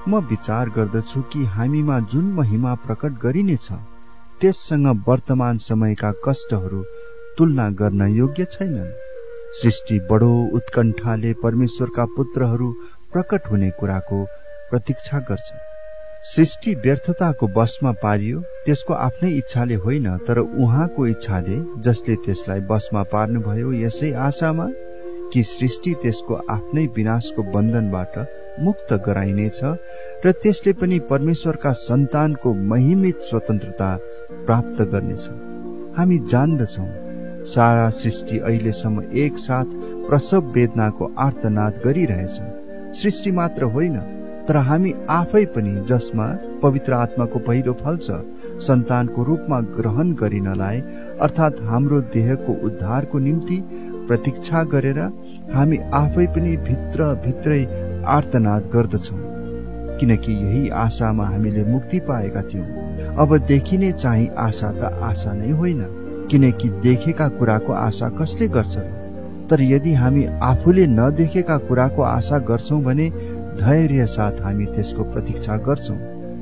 म विचार गर्दछु कि हामीमा जुन महिमा प्रकट गरिनेछ त्यससँग वर्तमान समयका कष्टहरू तुलना गर्न योग्य छैनन्। सृष्टि बडो उत्कण्ठाले परमेश्वरका पुत्रहरू प्रकट हुने कुराको प्रतीक्षा गर्छ। सृष्टि व्यर्थताको वशमा पारियो, त्यसको आफ्नै इच्छाले होइन, तर उहाँको इच्छाले, जसले त्यसलाई वशमा पार्नुभयो। यसै आशामा कि सृष्टि त्यसको आफ्नै विनाशको बन्धनबाट मुक्त गराइनेछ र त्यसले पनि परमेश्वरका सन्तानको महिमित स्वतन्त्रता प्राप्त गर्नेछ। हामी जान्दछौँ सारा सृष्टि अहिलेसम्म एकसाथ प्रसव वेदनाको आर्तनाद गरिरहेछ। सृष्टि मात्र होइन, तर हामी आफै पनि, जसमा पवित्र आत्माको पहिलो फल छ, सन्तानको रूपमा ग्रहण गरिनलाई, अर्थात् हाम्रो देहको उद्धारको निम्ति प्रतीक्षा गरेर हामी आफै पनि भित्रै आर्तनाद गर्दछौँ, किनकि यही आशामा हामीले मुक्ति पाएका थियौँ। अब देखिने चाहिँ आशा त आशा नै होइन, किनकि देखेका कुराको आशा कसले गर्छ र? तर यदि हामी आफूले नदेखेका कुराको आशा गर्छौं भने धैर्य साथ हामी त्यसको प्रतीक्षा गर्छौं।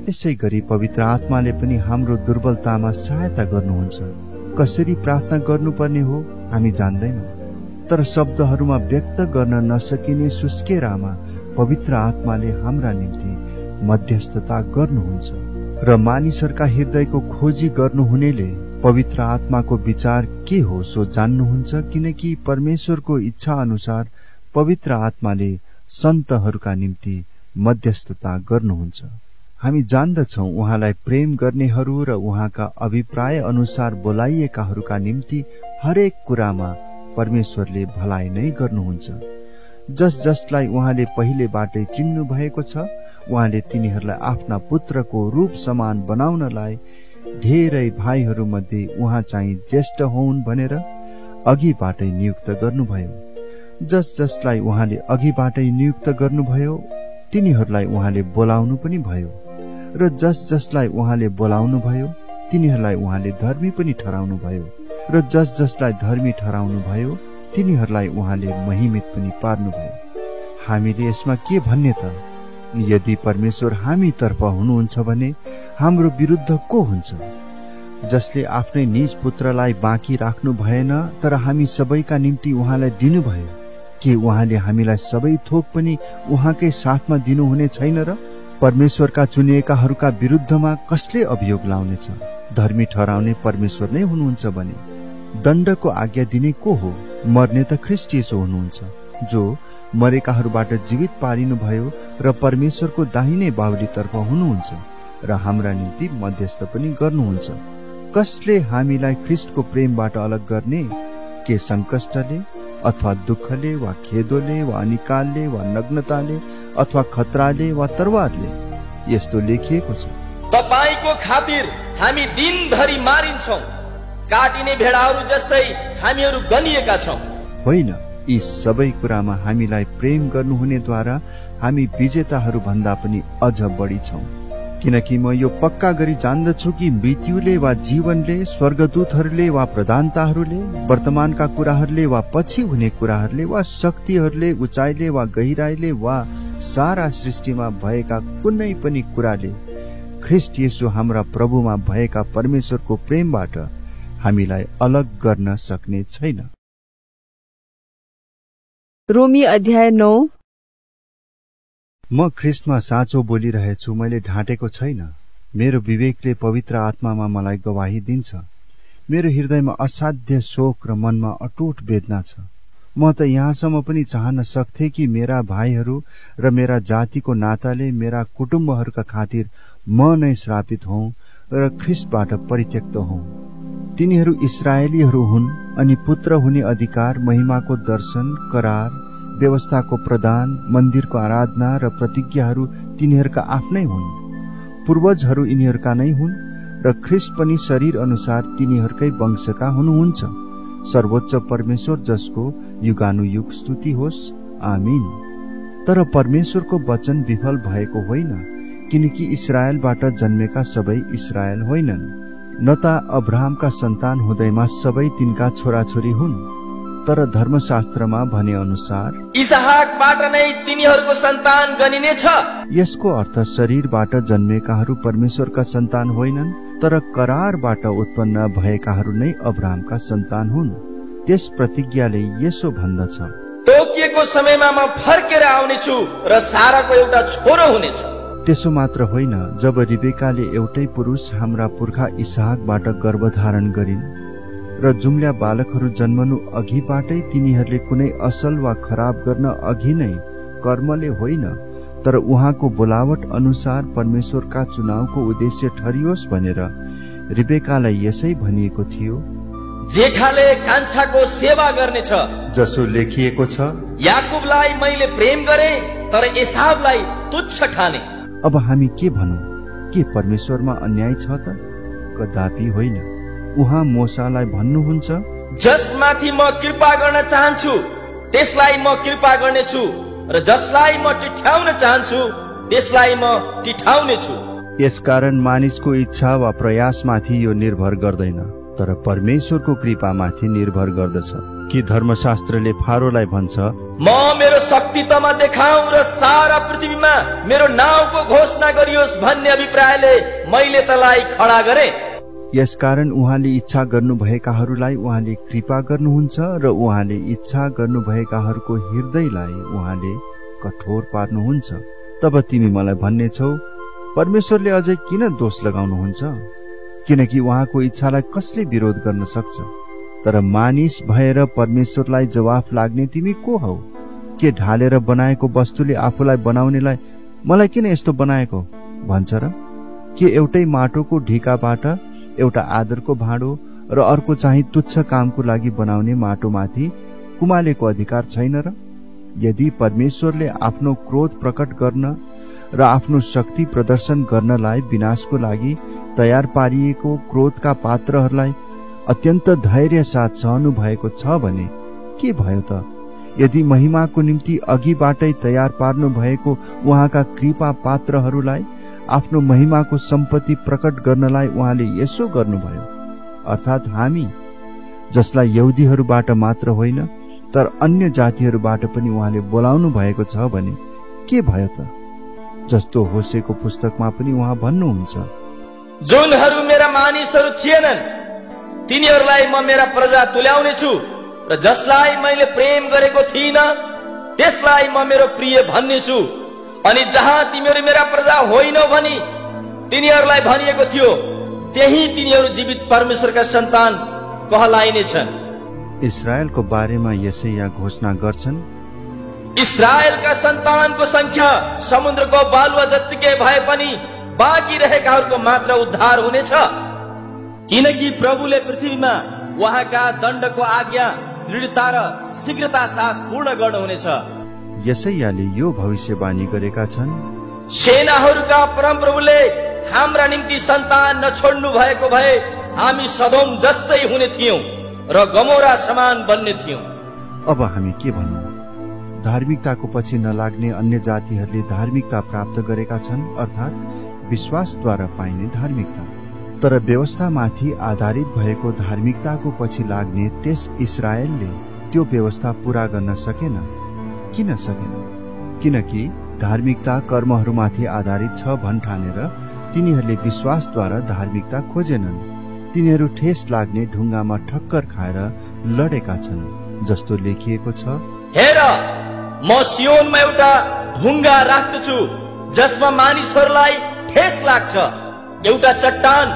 त्यसै गरी पवित्र आत्माले पनि हाम्रो दुर्बलतामा सहायता गर्नुहुन्छ। कसरी प्रार्थना गर्नुपर्ने हो हामी जान्दैनौँ, तर शब्दहरूमा व्यक्त गर्न नसकिने सुस्केरामा पवित्र आत्माले हाम्रा निम्ति मध्यस्थता गर्नुहुन्छ र मानिसहरूका हृदयको खोजी गर्नुहुनेले पवित्र आत्माको विचार के हो सो जान्नुहुन्छ, किनकि परमेश्वरको इच्छा अनुसार पवित्र आत्माले सन्तहरूका निम्ति मध्यस्थता गर्नुहुन्छ। हामी जान्दछौँ उहाँलाई प्रेम गर्नेहरू र उहाँका अभिप्राय अनुसार बोलाइएकाहरूका निम्ति हरेक कुरामा परमेश्वरले भलाइ नै गर्नुहुन्छ। जसलाई उहाँले पहिलेबाटै चिन्नु भएको छ, उहाँले तिनीहरूलाई आफ्ना पुत्रको रूप समान बनाउनलाई धेरै भाइहरू मध्ये उहाँ चाहिँ ज्येष्ठ हुन् भनेर अघिबाटै नियुक्त गर्नुभयो। जसलाई उहाँले अघिबाटै नियुक्त गर्नुभयो तिनीहरूलाई उहाँले बोलाउनु पनि भयो, र जसलाई उहाँले बोलाउनु भयो तिनीहरूलाई उहाँले धर्मी पनि ठहराउनु भयो, र जसलाई धर्मी ठहराउनु भयो तिनीहरूलाई उहाँले महिमित पनि पार्नुभयो। हामीले यसमा के भन्ने त? यदि परमेश्वर हामी तर्फ हुनुहुन्छ भने हाम्रो विरुद्ध को हुन्छ? जसले आफ्नै निज पुत्रलाई बाँकी राख्नु भएन, तर हामी सबैका निम्ति उहाँलाई दिनुभयो, के उहाँले हामीलाई सबै थोक पनि उहाँकै साथमा दिनुहुने छैन र? परमेश्वरका चुनिएकाहरूका विरुद्धमा कसले अभियोग लाउनेछ? धर्मी ठहराउने परमेश्वर नै हुनुहुन्छ भने दण्डको आज्ञा दिने को हो? मर्ने त ख्रीष्ट येशू हुनुहुन्छ, जो मरेकाहरूबाट जीवित पारिनुभयो र परमेश्वरको दाहिने बाहुलीतर्फ हुनुहुन्छ र हाम्रा निम्ति मध्यस्थ पनि गर्नुहुन्छ। कसले हामीलाई ख्रीष्टको प्रेमबाट अलग गर्ने? के संकष्टले अथवा दुःखले वा खेदोले वा अनिकालले वा नग्नताले अथवा खतराले वा तरवारले? यस्तो लेखिएको छ, तपाईको खातिर हामी दिनभरि मारिन्छौं, काटिने भेडाहरू जस्तै हामीहरू गनिएका छौं। होइन, यी सबै कुरामा हामीलाई प्रेम गर्नुहुनेद्वारा हामी विजेताहरू भन्दा पनि अझ बढी छौं। किनकि म यो पक्का गरी जान्दछु कि मृत्युले वा जीवनले, स्वर्गदूतहरूले वा प्रधानताहरूले, वर्तमानका कुराहरूले वा पछि हुने कुराहरूले वा शक्तिहरूले, उचाइले वा गहिराईले वा सारा सृष्टिमा भएका कुनै पनि कुराले ख्रीष्ट येशू हाम्रा प्रभुमा भएका परमेश्वरको प्रेमबाट हामीलाई अलग गर्न सक्ने छैन। रोमी अध्याय 9। म ख्रीष्टमा साँचो बोलिरहेछु, मैले ढाँटेको छैन। मेरो विवेकले पवित्र आत्मामा मलाई गवाही दिन्छ। मेरो हृदयमा असाध्य शोक र मनमा अटुट वेदना छ। म त यहाँसम्म पनि चाहन सक्थे कि मेरा भाइहरू र मेरा जातिको नाताले मेरा कुटुम्बहरूका खातिर म नै श्रापित हौं र ख्रीष्टबाट परित्यक्त हौं। तिनीहरू इस्राएलीहरू हुन् अनि पुत्र हुने अधिकार, महिमाको दर्शन, करार, व्यवस्थाको प्रदान, मन्दिरको आराधना र प्रतिज्ञाहरू तिनीहरूका आफ्नै हुन्। पूर्वजहरू यिनीहरूका नै हुन् र ख्रीष्ट पनि शरीर अनुसार तिनीहरूकै वंशका हुनुहुन्छ। सर्वोच्च परमेश्वर जसको युगानुयुग स्तुति होस्, आमीन। तर परमेश्वरको वचन विफल भएको होइन, किनकि इस्राएलबाट जन्मेका सबै इस्राएल होइनन्, न त अब्राहमका सन्तान हुँदैमा सबै तिनका छोराछोरी हुन्, तर धर्मशास्त्रमा भने अनुसार इसहाकबाट नै तिनीहरूको सन्तान गनिनेछ। यसको अर्थ शरीरबाट जन्मेकाहरू परमेश्वरका सन्तान होइनन्, तर करारबाट उत्पन्न भएकाहरू नै अब्राहमका सन्तान हुन्। त्यस प्रतिज्ञाले यसो भन्दछ, तोकिएको समयमा म फर्केर आउनेछु र साराको एउटा छोरो हुनेछ। त्यसो मात्र होइन, जब रिबेकाले एउटै पुरुष हाम्रा पुर्खा इसहाकबाट गर्भधारण गरिन् र जुम्ल्या बालकहरू जन्मनु अघिबाटै तिनीहरूले कुनै असल वा खराब गर्न अघि नै कर्मले होइन तर उहाँको बोलावट अनुसार परमेश्वरका चुनावको उद्देश्य ठरियोस् भनेर रिबेकालाई यसै भनिएको थियो, जेठाले कान्छाको सेवा गर्नेछ, जसो लेखिएको छ, याकुबलाई मैले प्रेम गरे तर एसावलाई तुच्छ ठाने। अब हामी के भनौं? के परमेश्वरमा अन्याय छ त? कदापि होइन। उहाँ मोसालाई भन्नुहुन्छ, जसमाथि म कृपा गर्न चाहन्छु त्यसलाई म कृपा गर्नेछु र जसलाई म टिठाउन चाहन्छु त्यसलाई म टिठाउनेछु। यसकारण मानिसको इच्छा वा प्रयासमाथि यो निर्भर गर्दैन तर परमेश्वरको कृपामाथि निर्भर गर्दछ। कि धर्मशास्त्रले फारोलाई भन्छ, म मेरो शक्ति तमा देखाऊ र सारा पृथ्वीमा मेरो नाउँको घोषणा गरियोस् भन्ने अभिप्रायले मैले तलाई खडा गरे। यसकारण उहाँले इच्छा गर्नुभएकाहरूलाई उहाँले कृपा गर्नुहुन्छ र उहाँले इच्छा गर्नुभएकाहरूको हृदयलाई उहाँले कठोर पार्नुहुन्छ। तब तिमी मलाई भन्नेछौ, परमेश्वरले अझै किन दोष लगाउनुहुन्छ? किनकि उहाँको इच्छालाई कसले विरोध गर्न सक्छ? तर मानिस भएर परमेश्वरलाई जवाफ लाग्ने तिमी को हौ? के ढालेर बनाएको वस्तुले आफूलाई बनाउनेलाई मलाई किन यस्तो बनाएको भन्छ र? के एउटै माटोको ढिकाबाट एउटा आदरको भाँडो र अर्को चाहिँ तुच्छ कामको लागि बनाउने माटोमाथि कुमालेको अधिकार छैन र? यदि परमेश्वरले आफ्नो क्रोध प्रकट गर्न र आफ्नो शक्ति प्रदर्शन गर्नलाई विनाशको लागि तयार पारिएको क्रोधका पात्रहरूलाई अत्यन्त धैर्य साथ सहनु भएको छ भने के भयो त? यदि महिमाको निम्ति अघिबाटै तयार पार्नु भएको उहाँका कृपा पात्रहरूलाई आफ्नो महिमाको सम्पत्ति प्रकट गर्नलाई उहाँले यसो गर्नुभयो, अर्थात् हामी जसलाई यहुदीहरूबाट मात्र होइन तर अन्य जातिहरूबाट पनि उहाँले बोलाउनु भएको छ भने के भयो त? जस्तो होसेको पुस्तकमा पनि उहाँ भन्नुहुन्छ, जुनहरू मेरा मानिसहरू थिएनन् तिनीहरूलाई म मेरा प्रजा तुल्याउने छु र जसलाई मैले प्रेम गरेको थिइनँ त्यसलाई म मेरो प्रिय भन्ने छु। अनि जहाँ तिमीहरू मेरा प्रजा होइनौ भनी तिनीहरूलाई भनिएको थियो त्यही तिनीहरू जीवित परमेश्वरका सन्तान कहलाइनेछन्। इस्राएलको बारेमा यसैया घोषणा गर्छन्, इस्राएलका सन्तानको संख्या समुद्रको बालुवा जत्तिकै भए पनि बाँकी रहेकाहरूको मात्र उद्धार हुनेछ। किनकि प्रभुले पृथ्वीमा उहाँका दण्डको आज्ञा दृढता र शीघ्रता साथ पूर्ण गर्नुहुनेछ। यसैयाले यो भविष्यवाणी गरेका छन्, सेनाहरूका परमप्रभुले हाम्रा निम्ति सन्तान नछोड्नु भएको भए हामी सदोम जस्तै हुने थियौं र गमोरा समान बन्ने थियौं। अब हामी के भनौं? धार्मिकताको पछि नलाग्ने अन्य जातिहरूले धार्मिकता प्राप्त गरेका छन्, अर्थात् विश्वासद्वारा पाइने धार्मिकता। तर व्यवस्थामाथि आधारित भएको धार्मिकताको पछि लाग्ने त्यस इस्राएलले त्यो व्यवस्था पूरा गर्न सकेन। किन सकेन? किनकि धार्मिकता कर्महरूमाथि आधारित छ भन्ठानेर तिनीहरूले विश्वासद्वारा धार्मिकता खोजेनन्। तिनीहरू ठेस लाग्ने ढुङ्गामा ठक्कर खाएर लडेका छन्, जस्तो लेखिएको छ, हेर म सियोनमा एउटा ढुङ्गा राख्दछु जसमा मानिसहरूलाई ठेस लाग्छ, एउटा चट्टान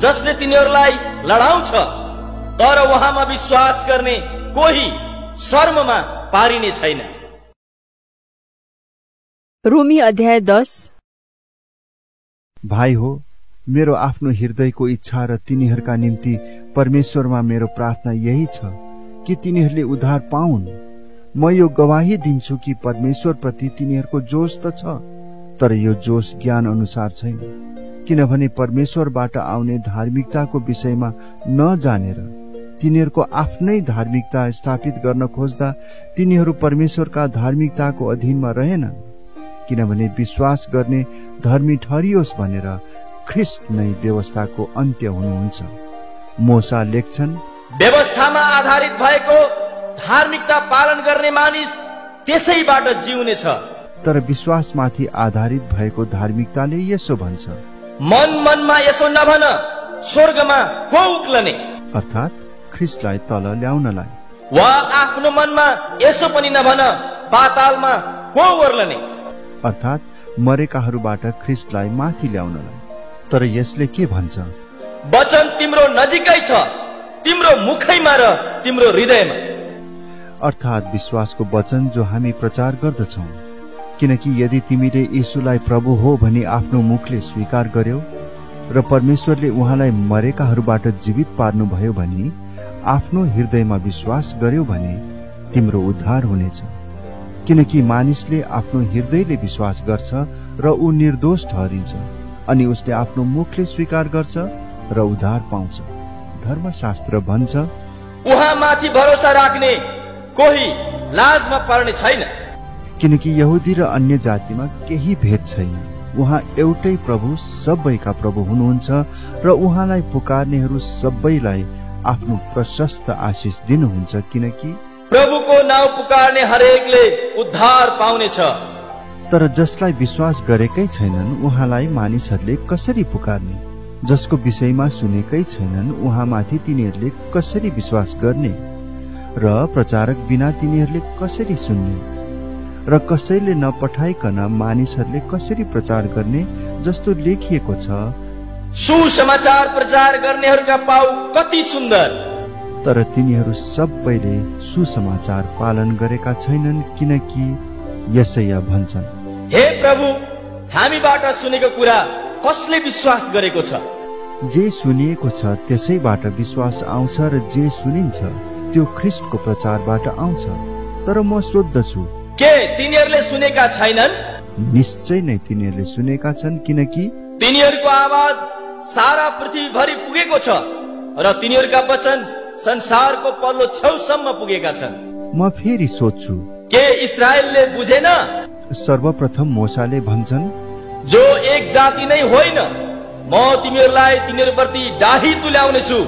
जसले तिनीहरूलाई लडाउँछ, तर उहाँमा विश्वास गर्ने कोही शर्ममा पारिने छैन। रोमी अध्याय 10। भाइ हो, मेरो आफ्नो हृदयको इच्छा र तिनीहरूका निम्ति परमेश्वरमा मेरो प्रार्थना यही छ कि तिनीहरूले उद्धार पाउन्। म यो गवाही दिन्छु कि परमेश्वर प्रति तिनीहरूको जोश त छ, तर यो जोश ज्ञान अनुसार छैन, किनभने परमेश्वरबाट आउने धार्मिकताको विषयमा नजानेर तिनीहरूको आफ्नै धार्मिकता स्थापित गर्न खोज्दा तिनीहरू परमेश्वरका धार्मिकताको अधीनमा रहेनन्। किनभने विश्वास गर्ने धर्मी ठरियोस् भनेर ख्रिस्ट नै व्यवस्थाको अन्त्य हुनुहुन्छ। मोसा लेख्छन्, व्यवस्थामा आधारित भएको धार्मिकता पालन गर्ने मानिस त्यसैबाट जिउनेछ। तर विश्वासमाथि आधारित भएको धार्मिकताले यसो भन्छ, मन मनमा यसो नभन स्वर्गमा को उक्लने, अर्थात् ख्रिस्टलाई तल ल्याउनलाई, वा आफ्नो मनमा यसो पनि नभन पातालमा को ओर्लने, अर्थात् मरेकाहरूबाट ख्रिस्टलाई माथि ल्याउनलाई। तर यसले के भन्छ? वचन तिम्रो नजिकै छ, तिम्रो मुखैमा र तिम्रो हृदयमा। अर्थात् विश्वासको वचन जो हामी प्रचार गर्दछौं। किनकि यदि तिमीले येशूलाई प्रभु हो भनी आफ्नो मुखले स्वीकार गर्यौ र परमेश्वरले उहाँलाई मरेकाहरूबाट जीवित पार्नुभयो भनी आफ्नो हृदयमा विश्वास गर्यौ भने तिम्रो उद्धार हुनेछ। किनकि मानिसले आफ्नो हृदयले विश्वास गर्छ र ऊ निर्दोष ठहरिन्छ, अनि उसले आफ्नो मुखले स्वीकार गर्छ र उद्धार पाउँछ। धर्मशास्त्र भन्छ, उहाँमाथि भरोसा राख्ने कोही लाजमा पर्ने छैन। किनकि यहुदी र अन्य जातिमा केही भेद छैन। उहाँ एउटै प्रभु, सबैका प्रभु हुनुहुन्छ र उहाँलाई पुकार्नेहरू सबैलाई आफ्नो प्रशस्त आशिष दिनुहुन्छ। किनकि प्रभुको नाउँ पुकार्ने हरेकले उद्धार पाउनेछ। तर जसलाई विश्वास गरेकै छैनन् उहाँलाई मानिसहरूले कसरी पुकार्ने? जसको विषयमा सुनेकै छैनन् उहाँमाथि तिनीहरूले कसरी विश्वास गर्ने? र प्रचारक बिना तिनीहरूले कसरी सुन्ने? र कसैले नपठाइकन मानिसहरूले कसरी प्रचार गर्ने? जस्तो लेखिएको छ, सुसमाचार प्रचार गर्नेहरूका पाउ कति सुन्दर। तर तिनीहरू सबैले सुसमाचार पालन गरेका छैनन्। किनकि यसैया भन्छन्, हे प्रभु, हामीबाट सुनेको कुरा कसले विश्वास गरेको छ? जे सुनिएको छ त्यसैबाट विश्वास आउँछ र जे सुनिन्छ त्यो ख्रिस्टको प्रचारबाट आउँछ। तर म सोध्दछु, के तिनीहरूले सुनेका छैनन्? निश्चय नै तिनीहरूले सुनेका छन्। किनकि तिनीहरूको आवाज सारा पृथ्वीभरि पुगेको छ र तिनीहरूका वचन संसारको पल्लो छेउसम्म पुगेका छन्। म फेरि सोध्छु, के इस्राएलले बुझेन? सर्वप्रथम मोसाले भन्छन्, जो एक जाति नै होइन, म तिमीहरूलाई तिनीहरूप्रति डाही तुल्याउने छु।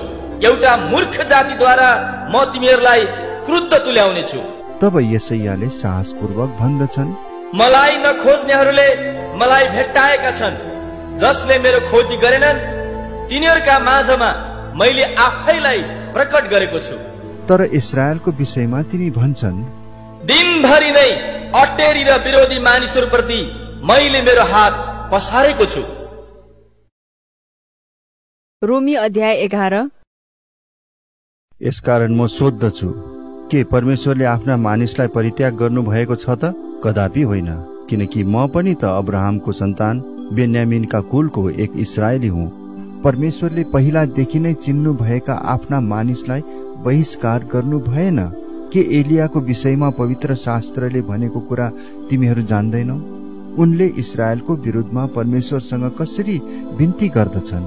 एउटा मूर्ख जातिद्वारा म तिमीहरूलाई क्रुद्ध तुल्याउने छु। तब यसैयाले साहसपूर्वक भन्दछन्, मलाई नखोज्नेहरूले मलाई भेट्टाएका छन्। जसले मेरो खोजी गरेनन् तिनीहरूका माझमा मैले आफैलाई प्रकट गरेको छु। तर इस्राएलको विषयमा तिनी भन्छन्, दिनभरि नै अटेरी र विरोधी मानिसहरूप्रति मैले मेरो हात पसारेको छु। रोमी अध्याय 11। यसकारण म सोध्दछु, के परमेश्वरले आफ्ना मानिसलाई परित्याग गर्नु भएको छ त? कदापि होइन। किनकि म पनि त अब्राहमको सन्तान, बेन्यामिनका कुलको एक इस्राएली हुँ। परमेश्वरले पहिलादेखि नै चिन्नु भएका आफ्ना मानिसलाई बहिष्कार गर्नु भएन। के एलियाको विषयमा पवित्र शास्त्रले भनेको कुरा तिमीहरू जान्दैनौ? उनले इस्राएलको विरुद्धमा परमेश्वरसँग कसरी बिन्ती गर्दछन्,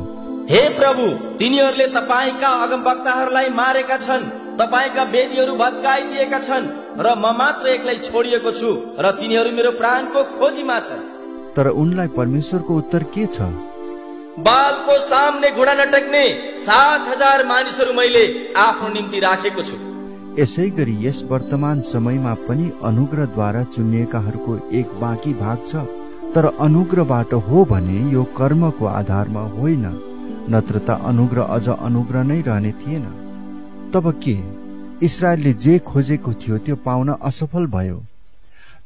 हे प्रभु, तिनीहरूले तपाईका अगमवक्ताहरूलाई मारेका छन्, तपाईका वेदीहरू भत्काइदिएका छन् र म मात्र एक्लै छोडिएको छु र तिनीहरू मेरो प्राणको खोजीमा छन्। तर उनलाई परमेश्वरको उत्तर के छ? बालको सामने घुँडा नटेक्ने 7,000 मानिसहरू मैले आफ्नो निम्ति राखेको छु। यसै गरी यस वर्तमान समयमा पनि अनुग्रहद्वारा चुनिएकाहरूको एक बाँकी भाग छ। तर अनुग्रहबाट हो भने यो कर्मको आधारमा होइन, नत्र त अनुग्रह अझ अनुग्रह नै रहने थिएन। तब के इस्राएलले जे खोजेको थियो त्यो पाउन असफल भयो,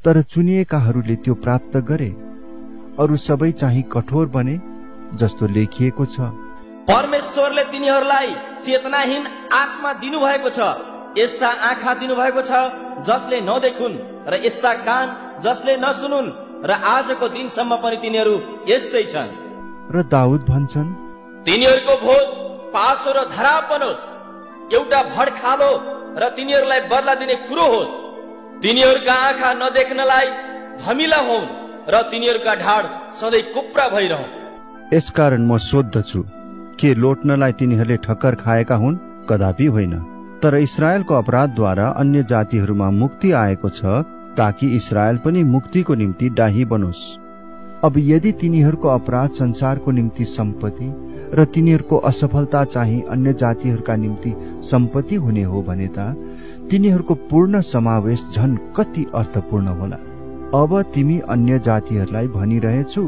तर चुनिएकाहरूले त्यो प्राप्त गरे। अरू सबै चाहिँ कठोर बने, जस्तो लेखिएको छ, परमेश्वरले तिनीहरूलाई चेतनाहीन आत्मा दिनुभएको छ, यस्ता आँखा दिनुभएको छ जसले नदेखुन् र यस्ता कान जसले नसुनुन्, र आजको दिनसम्म पनि तिनीहरू यस्तै छन्। र दाउद भन्छन्, तिनीहरूको भोज पासो र धराप बनोस्, एउटा भडखालो र तिनीहरूलाई बदला दिने कुरो होस्। तिनीहरूका आँखा नदेख्नलाई धमिला होन् र तिनीहरूका ढाड सधैँ कुप्रा भइरहन्। यसकारण म सोध्दछु, के लोट्नलाई तिनीहरूले ठक्कर खाएका हुन्? कदापि होइन। तर इस्राएलको अपराधद्वारा अन्य जातिहरूमा मुक्ति आएको छ, ताकि इस्राएल पनि मुक्तिको निम्ति डाही बनोस्। अब यदि तिनीहरूको अपराध संसारको निम्ति सम्पत्ति र तिनीहरूको असफलता चाहिँ अन्य जातिहरूका निम्ति सम्पत्ति हुने हो भने त तिनीहरूको पूर्ण समावेश झन् कति अर्थपूर्ण होला। अब तिमी अन्य जातिहरूलाई भनिरहेछु,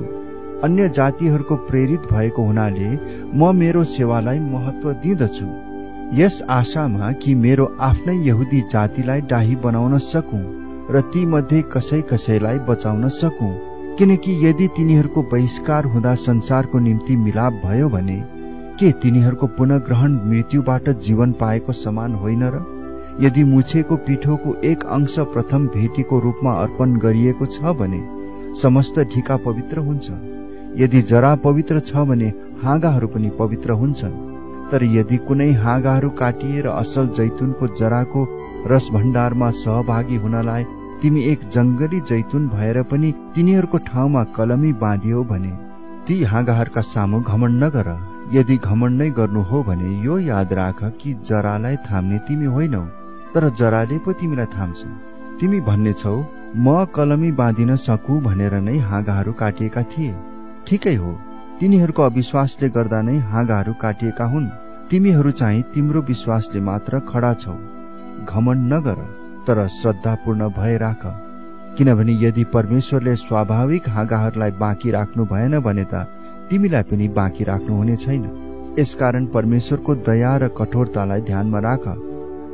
अन्य जातिहरूको प्रेरित भएको हुनाले म मेरो सेवालाई महत्व दिँदछु, यस आशामा कि मेरो आफ्नै यहुदी जातिलाई डाही बनाउन सकूं र ती मध्ये कसै कसैलाई बचाउन सकूं। किनकि यदि तिनीहरूको बहिष्कार हुँदा संसारको निम्ति मिलाप भयो भने के तिनीहरूको पुनःग्रहण मृत्युबाट जीवन पाएको समान होइन र? यदि मुछेको पिठोको एक अंश प्रथम भेटीको रूपमा अर्पण गरिएको छ भने समस्त ढिका पवित्र हुन्छ। यदि जरा पवित्र छ भने हाँगाहरू पनि पवित्र हुन्छन्। तर यदि कुनै हाँगाहरू काटिएर असल जैतुनको जराको रस भण्डारमा सहभागी हुनलाई तिमी एक जंगली जैतुन भएर पनि तिनीहरूको ठाउँमा कलमी बाँधियो भने ती हाँगाहरूका सामु घमण्ड नगर। यदि घमण्ड नै गर्नु हो भने यो याद राख कि जरालाई थाम्ने तिमी होइनौ, तर जराले पो तिमीलाई थाम्छ। तिमी भन्ने छौ म कलमी बाँधिन सकु भनेर नै हाँगाहरू काटिएका थिए। ठिकै हो, तिनीहरूको अविश्वासले गर्दा नै हाँगाहरू काटिएका हुन्। तिमीहरू चाहिँ तिम्रो विश्वासले मात्र खडा छौ। घमण्ड नगर, तर श्रद्धापूर्ण भय राख। किनभने यदि परमेश्वरले स्वाभाविक हाँगाहरूलाई बाँकी राख्नु भएन भने त तिमीलाई पनि बाँकी राख्नु हुने छैन। यसकारण परमेश्वरको दया र कठोरतालाई ध्यानमा राख।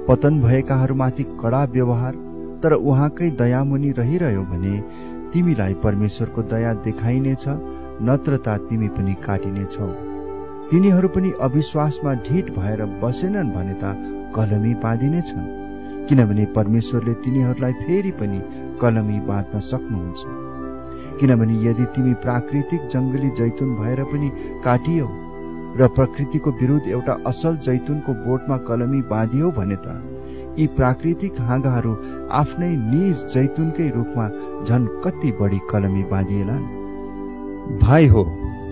पतन भएकाहरूमाथि कडा व्यवहार तर उहाँकै दयामुनि रहिरह्यो भने तिमीलाई परमेश्वरको दया देखाइनेछ, नत्रता तिमी पनि काटिनेछौ। तिनीहरू पनि अविश्वासमा ढिठ भएर बसेनन् भने त कलमी बाँधिनेछन्, किनभने परमेश्वरले तिनीहरूलाई फेरि पनि कलमी बाँध्न सक्नुहुन्छ। किनभने यदि तिमी प्राकृतिक जंगली जैतुन भएर पनि काटियौ र प्रकृतिको विरुद्ध एउटा असल जैतुनको बोटमा कलमी बाँधियौ भने त यी प्राकृतिक हाँगाहरू आफ्नै निज जैतुनकै रूपमा झन कति बढी कलमी बाँधिएलान्। भाइ हो,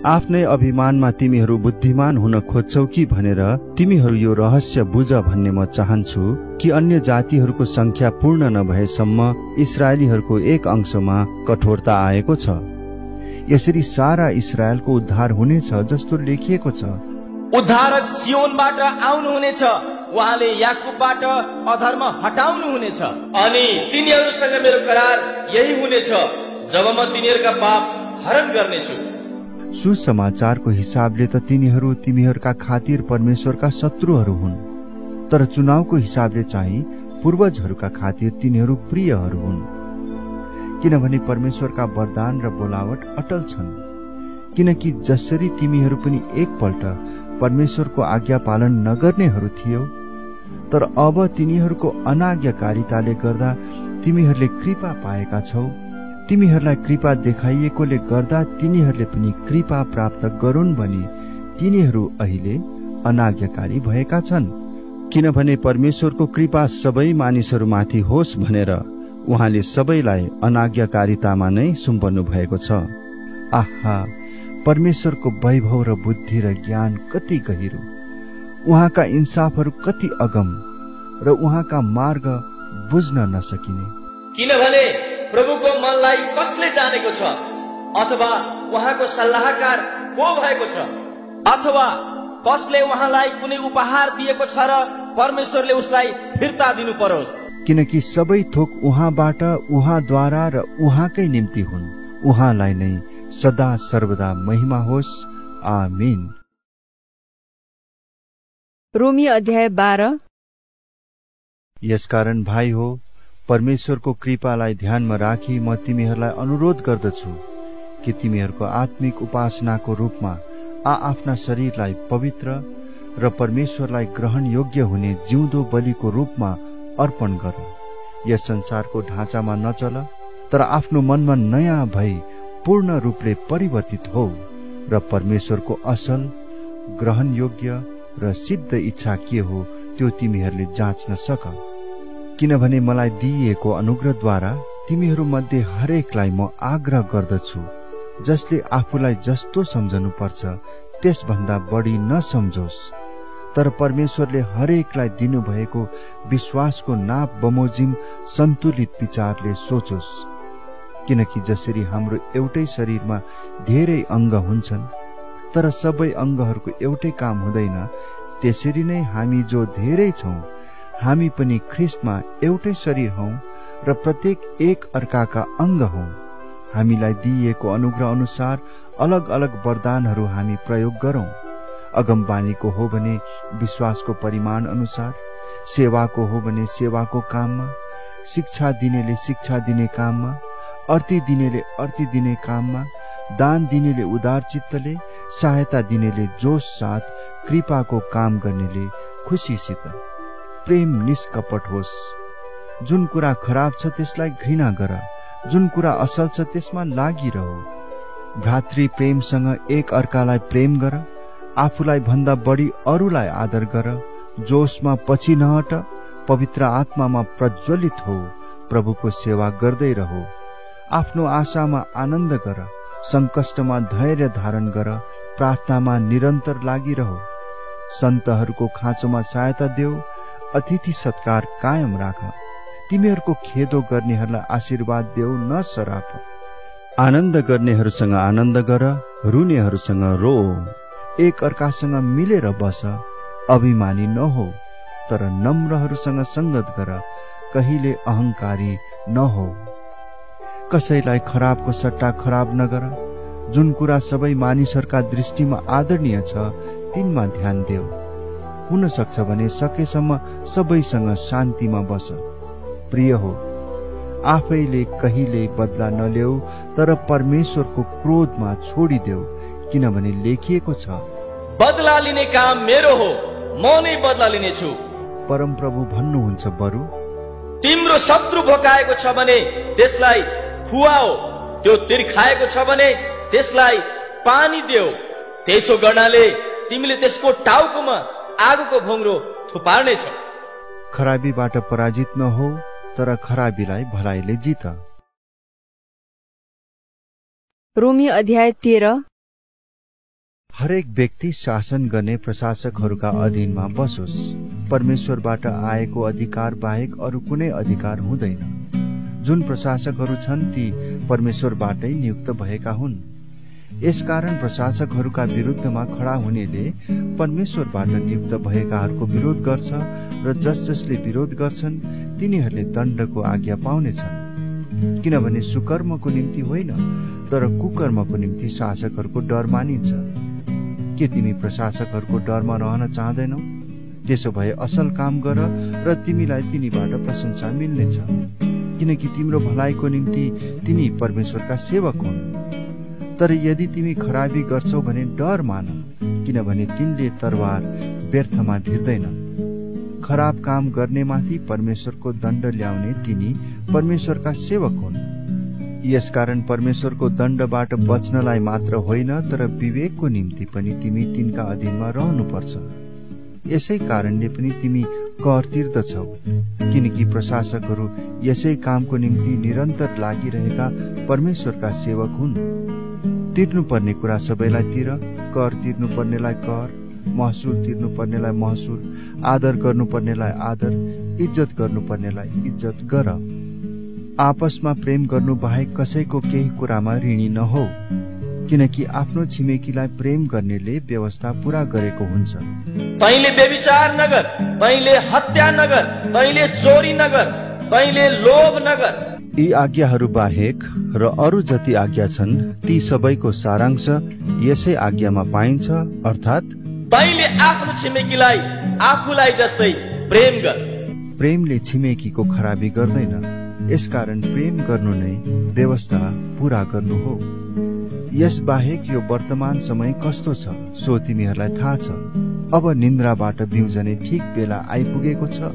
आफ्नै अभिमानमा तिमीहरू बुद्धिमान हुन खोज्छौ कि भनेर तिमीहरू यो रहस्य बुझ भन्ने म चाहन्छु कि अन्य जातिहरूको संख्या पूर्ण नभएसम्म इस्राएलीहरूको एक अंशमा कठोरता आएको छ। यसरी सारा इस्राएलको उद्धार हुनेछ जस्तो लेखिएको छ। उद्धारक सियोनबाट आउनुहुनेछ, उहाँले याकुबबाट अधर्म हटाउनु हुनेछ अनि तिनीहरूसँग मेरो करार यही हुनेछ जब म तिनीहरूका पाप हरण गर्नेछु। सुसमाचारको हिसाबले त तिनीहरू तिमीहरूका खातिर परमेश्वरका शत्रुहरू हुन्, तर चुनावको हिसाबले चाहिँ पूर्वजहरूका खातिर तिनीहरू प्रियहरू हुन्। किनभने परमेश्वरका वरदान र बोलावट अटल छन्। किनकि जसरी तिमीहरू पनि एकपल्ट परमेश्वरको आज्ञा पालन नगर्नेहरू थियौ, तर अब तिनीहरूको अनाज्ञाकारिताले गर्दा तिमीहरूले कृपा पाएका छौ। तिमीहरूलाई कृपा देखाइएकोले गर्दा तिनीहरूले पनि कृपा प्राप्त गरून् भनी तिनीहरू अहिले अनाज्ञाकारी भएका छन्। किनभने परमेश्वरको कृपा सबै मानिसहरूमाथि होस् भनेर उहाँले सबैलाई अनाज्ञाकारितामा नै सुम्पनु भएको छ। आहा, परमेश्वरको वैभव र बुद्धि र ज्ञान कति गहिरो, उहाँका इन्साफहरू कति अगम र उहाँका मार्ग बुझ्न नसकिने। किनभने प्रभुको मनलाई कसले जानेको छ, अथवा उहाँको सल्लाहकार को भएको छ, अथवा कसले उहाँलाई कुनै उपहार दिएको छ र परमेश्वरले उसलाई फिर्ता दिनु परोस्। किनकि सबै थोक उहाँबाट, उहाँद्वारा र उहाँकै निम्ति हुन्। उहाँलाई नै सदा सर्वदा महिमा होस्। आमीन। रोमी अध्याय 12। यसकारण भाइ हो, परमेश्वरको कृपालाई ध्यानमा राखी म तिमीहरूलाई अनुरोध गर्दछु कि तिमीहरूको आत्मिक उपासनाको रूपमा आफ्ना शरीरलाई पवित्र र परमेश्वरलाई ग्रहण योग्य हुने जिउँदो बलिको रूपमा अर्पण गर। यस संसारको ढाँचामा नचल, तर आफ्नो मनमा नयाँ भई पूर्ण रूपले परिवर्तित हो र परमेश्वरको असल, ग्रहण योग्य र सिद्ध इच्छा के हो त्यो तिमीहरूले जाँच्न सक। किनभने मलाई दिइएको अनुग्रहद्वारा तिमीहरू मध्ये हरेकलाई म आग्रह गर्दछु, जसले आफूलाई जस्तो सम्झनु पर्छ त्यसभन्दा बढी नसम्झोस्, तर परमेश्वरले हरेकलाई दिनुभएको विश्वासको नाप बमोजिम सन्तुलित विचारले सोचोस्। किनकि जसरी हाम्रो एउटै शरीरमा धेरै अङ्ग हुन्छन्, तर सबै अङ्गहरूको एउटै काम हुँदैन, त्यसरी नै हामी जो धेरै छौं हामी पनि ख्रिस्टमा एउटै शरीर हौं र प्रत्येक एक अर्काका अङ्ग हौं। हामीलाई दिइएको अनुग्रह अनुसार अलग अलग वरदानहरू हामी प्रयोग गरौं। अगमबानीको हो भने विश्वासको परिमाण अनुसार, सेवाको हो भने सेवाको काममा, शिक्षा दिनेले शिक्षा दिने काममा, अर्ती दिनेले अर्ती दिने काममा, दान दिनेले उदार चित्तले, सहायता दिनेले जोश साथ, कृपाको काम गर्नेले खुसीसित। प्रेम निष्कपट होस्। जुन कुरा खराब छ त्यसलाई घृणा गर, जुन कुरा असल छ त्यसमा लागिरह। भ्रातृ प्रेमसँग एक अर्कालाई प्रेम गर, आफूलाई भन्दा बढी अरूलाई आदर गर, जोशमा पछि नहट, पवित्र आत्मामा प्रज्वलित हो, प्रभुको सेवा गर्दै रहो। आफ्नो आशामा आनन्द गर, संकष्टमा धैर्य धारण गर, प्रार्थनामा निरन्तर लागिरह। सन्तहरूको खाँचोमा सहायता देऊ, अतिथि सत्कार कायम राख। तिमीहरूको खेदो गर्नेहरूलाई आशीर्वाद देऊ, न सराप। आनन्द गर्नेहरूसँग आनन्द गर, रुनेहरूसँग रो। एक अर्कासँग मिलेर बस, अभिमानी नहो, तर नम्रहरूसँग संगत गर, कहिले अहंकारी नहो। कसैलाई खराबको सट्टा खराब नगर। जुन कुरा सबै मानिसहरूका दृष्टिमा आदरणीय छ तिनमा ध्यान देऊ। हुन सक्छ भने सकेसम्म सबैसँग शान्तिमा बस। प्रिय हो, आफैले कहिले बदला नलेऊ, तर परमेश्वरको क्रोधमा छोडिदेऊ, किनभने लेखिएको छ, बदला लिने काम मेरो हो, म नै बदला लिनेछु। परमप्रभु भन्नुहुन्छ, बरु तिम्रो शत्रु भोकाएको छ भने त्यसलाई खुवाओ, त्यो तिर्खाएको छ भने त्यसलाई पानी देऊ। त्यसो गर्नाले तिमीले त्यसको टाउकोमा आगोको भोङ्रो थुपार्नेछौ। खराबीबाट पराजित नहो, तर खराबीलाई भलाइले जित। रोमी अध्याय 13। हरेक व्यक्ति शासन गर्ने प्रशासकहरूका अधीनमा बसोस्। परमेश्वरबाट आएको अधिकार बाहेक अरू कुनै अधिकार हुँदैन। जुन प्रशासकहरू छन् ती परमेश्वरबाटै नियुक्त भएका हुन्। यसकारण प्रशासकहरूका विरुद्धमा खडा हुनेले परमेश्वरबाट नियुक्त भएकाहरूको विरोध गर्छ र जसले विरोध गर्छन् तिनीहरूले दण्डको आज्ञा पाउनेछन्। किनभने सुकर्मको निम्ति होइन, तर कुकर्मको निम्ति शासकहरूको डर मानिन्छ। के तिमी प्रशासकहरूको डरमा रहन चाहदैनौ? त्यसो भए असल काम गर र तिमीलाई तिनीबाट प्रशंसा मिल्नेछ, किनकि तिम्रो भलाइको निम्ति तिनी परमेश्वरका सेवक हुन्। तर यदि तिमी खराबी गर्छौ भने डर मान, किनभने तिनले तरवार व्यर्थमा भिर्दैन। खराब काम गर्नेमाथि परमेश्वरको दण्ड ल्याउने तिनी परमेश्वरका सेवक हुन्। यसकारण परमेश्वरको दण्डबाट बच्नलाई मात्र होइन, तर विवेकको निम्ति पनि तिमी तिनका अधीनमा रहनुपर्छ। यसै कारणले पनि तिमी कर तिर्दछौ, किनकि प्रशासकहरू यसै कामको निम्ति निरन्तर लागिरहेका परमेश्वरका सेवक हुन्। तिर्नुपर्ने कुरा सबैलाई तिर, कर तिर्नुपर्नेलाई कर, महसुल तिर्नुपर्नेलाई महसुल, आदर गर्नुपर्नेलाई आदर, इज्जत गर्नुपर्नेलाई इज्जत गर। आपसमा प्रेम गर्नु बाहेक कसैको केही कुरामा ऋणी नहो, किनकि आफ्नो छिमेकीलाई प्रेम गर्नेले व्यवस्था पूरा गरेको हुन्छ। तैले व्यभिचार नगर, तैले हत्या नगर, तैले चोरी नगर, तैले लोभ नगर। यी आज्ञाहरू बाहेक र अरू जति आज्ञा छन् ती सबैको सारांश यसै आज्ञामा पाइन्छ, अर्थात् तैले आफ्नो छिमेकीलाई आफूलाई जस्तै प्रेम गर। प्रेमले छिमेकीको खराबी गर्दैन, यसकारण प्रेम गर्नु नै व्यवस्था पूरा गर्नु हो। यस बाहेक यो वर्तमान समय कस्तो छ सो तिमीहरूलाई थाहा छ। अब निन्द्राबाट बिउजने ठिक बेला आइपुगेको छ,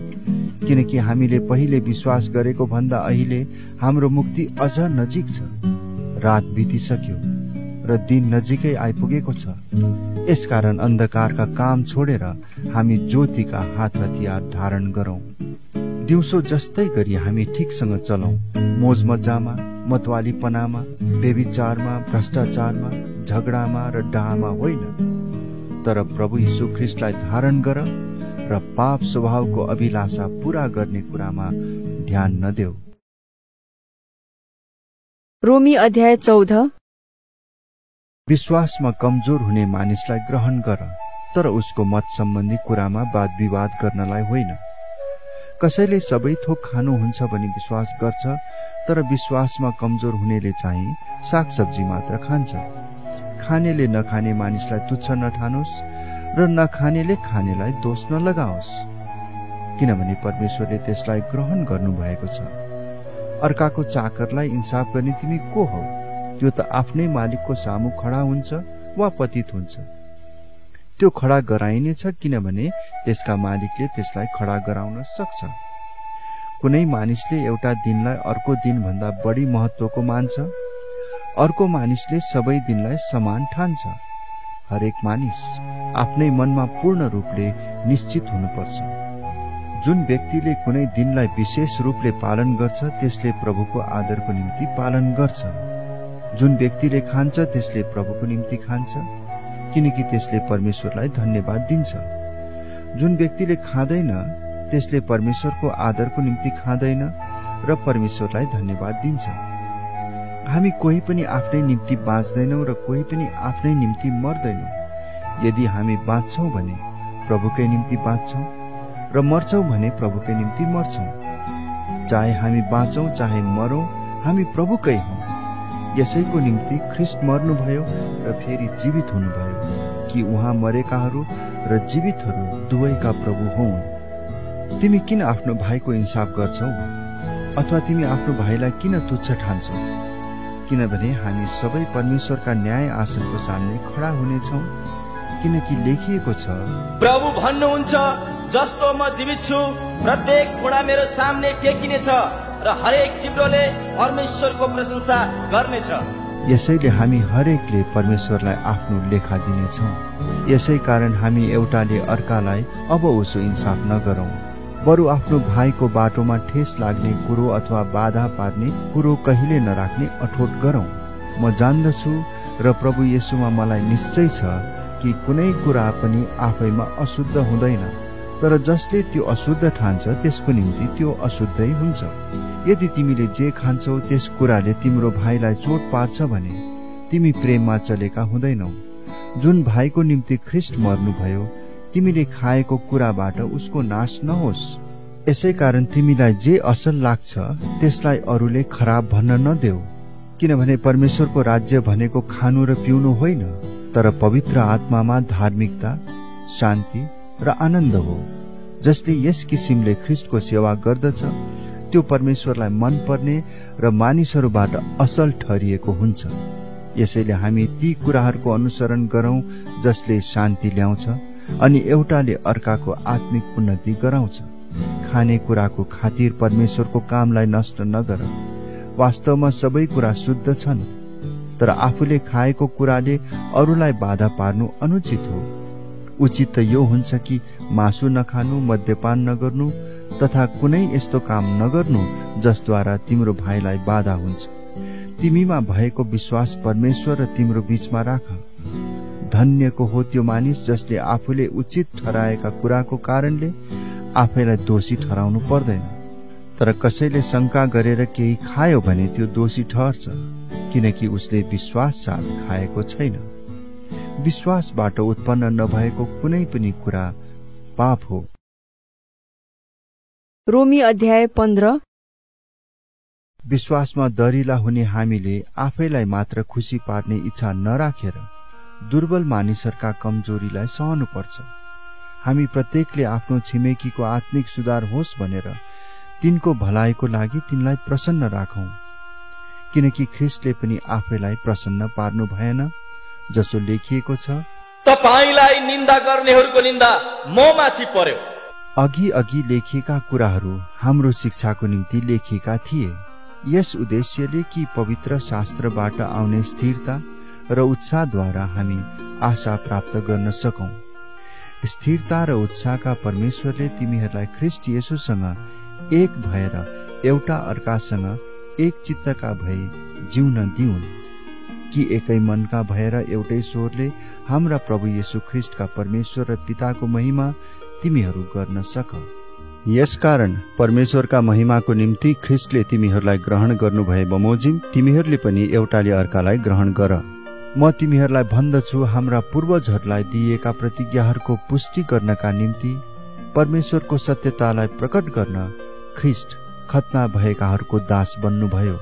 किनकि हामीले पहिले विश्वास गरेको भन्दा अहिले हाम्रो मुक्ति अझ नजिक छ। रात बितिसक्यो र दिन नजिकै आइपुगेको छ। यसकारण अन्धकारका काम छोडेर हामी ज्योतिका हात हतियार धारण गरौं। दिउँसो जस्तै गरी हामी ठिकसँग चलौं, मोज मजामा, मतवालीपनामा, व्यभिचारमा, भ्रष्टाचारमा, झगडामा र डाहामा होइन, तर प्रभु यीशु ख्रीष्टलाई धारण गर र पाप स्वभावको अभिलाषा पूरा गर्ने कुरामा ध्यान नदेऊ। रोमी अध्याय 14। विश्वासमा कमजोर हुने मानिसलाई ग्रहण गर, तर उसको मत सम्बन्धी कुरामा वाद विवाद गर्नलाई होइन। कसैले सबै थोक खानुहुन्छ भनी विश्वास गर्छ, तर विश्वासमा कमजोर हुनेले चाहिँ सागसब्जी मात्र खान्छ। खानेले नखाने मानिसलाई तुच्छ नठानोस् र नखानेले खानेलाई दोष नलगाओस्, किनभने परमेश्वरले त्यसलाई ग्रहण गर्नु भएको छ। अर्काको चाकरलाई इन्साफ गर्ने तिमी को हौ? त्यो त आफ्नै मालिकको सामु खडा हुन्छ वा पतित हुन्छ। त्यो खडा गराइनेछ किनभने त्यसका मालिकले त्यसलाई खडा गराउन सक्छ। कुनै मानिसले एउटा दिनलाई अर्को दिन भन्दा बढी महत्वको मान्छ, अर्को मानिसले सबै दिनलाई समान ठान्छ। हरेक मानिस आफ्नै मनमा पूर्ण रूपले निश्चित हुनुपर्छ। जुन व्यक्तिले कुनै दिनलाई विशेष रूपले पालन गर्छ त्यसले प्रभुको आदरको निम्ति पालन गर्छ। जुन व्यक्तिले खान्छ त्यसले प्रभुको निम्ति खान्छ, किनकि त्यसले परमेश्वरलाई धन्यवाद दिन्छ। जुन व्यक्तिले खाँदैन त्यसले परमेश्वरको आदरको निम्ति खाँदैन र परमेश्वरलाई धन्यवाद दिन्छ। हामी कोही पनि आफ्नै निम्ति बाँच्दैनौँ र कोही पनि आफ्नै निम्ति मर्दैनौँ। यदि हामी बाँच्छौँ भने प्रभुकै निम्ति बाँच्छौँ र मर्छौँ भने प्रभुकै निम्ति मर्छौँ। चाहे हामी बाँचौँ चाहे मरौँ, हामी प्रभुकै हौँ। यसैको निम्ति ख्रिस्ट मर्नुभयो र फेरि जीवित हुनुभयो कि उहाँ मरेकाहरू र जीवितहरू दुवैका प्रभु हुन्। तिमी किन आफ्नो भाइको इन्साफ गर्छौ? अथवा तिमी आफ्नो भाइलाई किन तुच्छ ठान्छौ? किनभने हामी सबै परमेश्वरका न्याय आसनको सामने खडा हुनेछौँ। किनकि लेखिएको छ, प्रभु भन्नुहुन्छ, जस्तो म जीवित छु प्रत्येक घुँडा मेरो सामने टेकिनेछ र हरेक जिब्रोले परमेश्वरको प्रशंसा गर्नेछ। यसैले हामी हरेकले परमेश्वरलाई आफ्नो लेखा दिनेछौँ। यसै कारण हामी एउटाले अर्कालाई अब उसो इन्साफ नगरौँ, बरु आफ्नो भाइको बाटोमा ठेस लाग्ने कुरो अथवा बाधा पार्ने कुरो कहिले नराख्ने अठोट गरौँ। म जान्दछु र प्रभु येशूमा मलाई निश्चय छ कि कुनै कुरा पनि आफैमा अशुद्ध हुँदैन, तर जसले त्यो अशुद्ध ठान्छ त्यसको निम्ति त्यो अशुद्धै हुन्छ। यदि तिमीले जे खान्छौ त्यस कुराले तिम्रो भाइलाई चोट पार्छ भने तिमी प्रेममा चलेका हुँदैनौ। जुन भाइको निम्ति ख्रिस्ट मर्नुभयो, तिमीले खाएको कुराबाट उसको नाश नहोस्। यसै कारण तिमीलाई जे असल लाग्छ त्यसलाई अरूले खराब भन्न नदेऊ, किनभने परमेश्वरको राज्य भनेको खानु र पिउनु होइन, तर पवित्र आत्मामा धार्मिकता, शान्ति र आनन्द हो। जसले यस किसिमले ख्रिस्टको सेवा गर्दछ त्यो परमेश्वरलाई मन पर्ने र मानिसहरूबाट असल ठहरिएको हुन्छ। यसैले हामी ती कुराहरूको अनुसरण गरौं जसले शान्ति ल्याउँछ अनि एउटाले अर्काको आत्मिक उन्नति गराउँछ। खाने कुराको खातिर परमेश्वरको कामलाई नष्ट नगर। वास्तवमा सबै कुरा शुद्ध छन्, तर आफूले खाएको कुराले अरूलाई बाधा पार्नु अनुचित हो। उचित त यो हुन्छ कि मासु नखानु, मद्यपान नगर्नु तथा कुनै यस्तो काम नगर्नु जसद्वारा तिम्रो भाइलाई बाधा हुन्छ। तिमीमा भएको विश्वास परमेश्वर र तिम्रो बीचमा राख। धन्यको हो त्यो मानिस जसले आफूले उचित ठहराएका कुराको कारणले आफैलाई दोषी ठहराउनु पर्दैन। तर कसैले शंका गरेर केही खायो भने त्यो दोषी ठहर्छ, किनकि उसले विश्वास साथ खाएको छैन। विश्वासबाट उत्पन्न नभएको कुनै पनि कुरा पाप हो। रोमी अध्याय 15। विश्वासमा दरिला हुने हामीले आफैलाई मात्र खुसी पार्ने इच्छा नराखेर दुर्बल मानिसहरूका कमजोरीलाई सहनुपर्छ। हामी प्रत्येकले आफ्नो छिमेकीको आत्मिक सुधार होस् भनेर तिनको भलाइको लागि तिनलाई प्रसन्न राखौं, किनकि ख्रिस्टले पनि आफैलाई प्रसन्न पार्नु भएन। जसो लेखिएको छ, तपाईलाई निन्दा गर्नेहरूको निन्दा ममाथि पर्यो। अघि अघि लेखिएका कुराहरू हाम्रो शिक्षाको निम्ति लेखिएका थिए, यस उद्देश्यले कि पवित्र शास्त्रबाट आउने स्थिरता र उत्साहद्वारा हामी आशा प्राप्त गर्न सकौं। स्थिरता र उत्साहका परमेश्वरले तिमीहरूलाई ख्रिस्ट येशूसँग एक भएर एउटा अर्कासँग एक चित्तका भई जिउन दिउन्, कि एकै मनका भएर एउटै स्वरले हाम्रा प्रभु येशू ख्रिस्टका परमेश्वर र पिताको महिमा तिमीहरू गर्न सक। यसकारण परमेश्वरका महिमाको निम्ति ख्रिस्टले तिमीहरूलाई ग्रहण गर्नुभए बमोजिम तिमीहरूले पनि एउटाले अर्कालाई ग्रहण गर। म तिमीहरूलाई भन्दछु, हाम्रा पूर्वजहरूलाई दिएका प्रतिज्ञाहरूको पुष्टि गर्नका निम्ति परमेश्वरको सत्यतालाई प्रकट गर्न ख्रिस्ट खतना भएकाहरूको दास बन्नुभयो।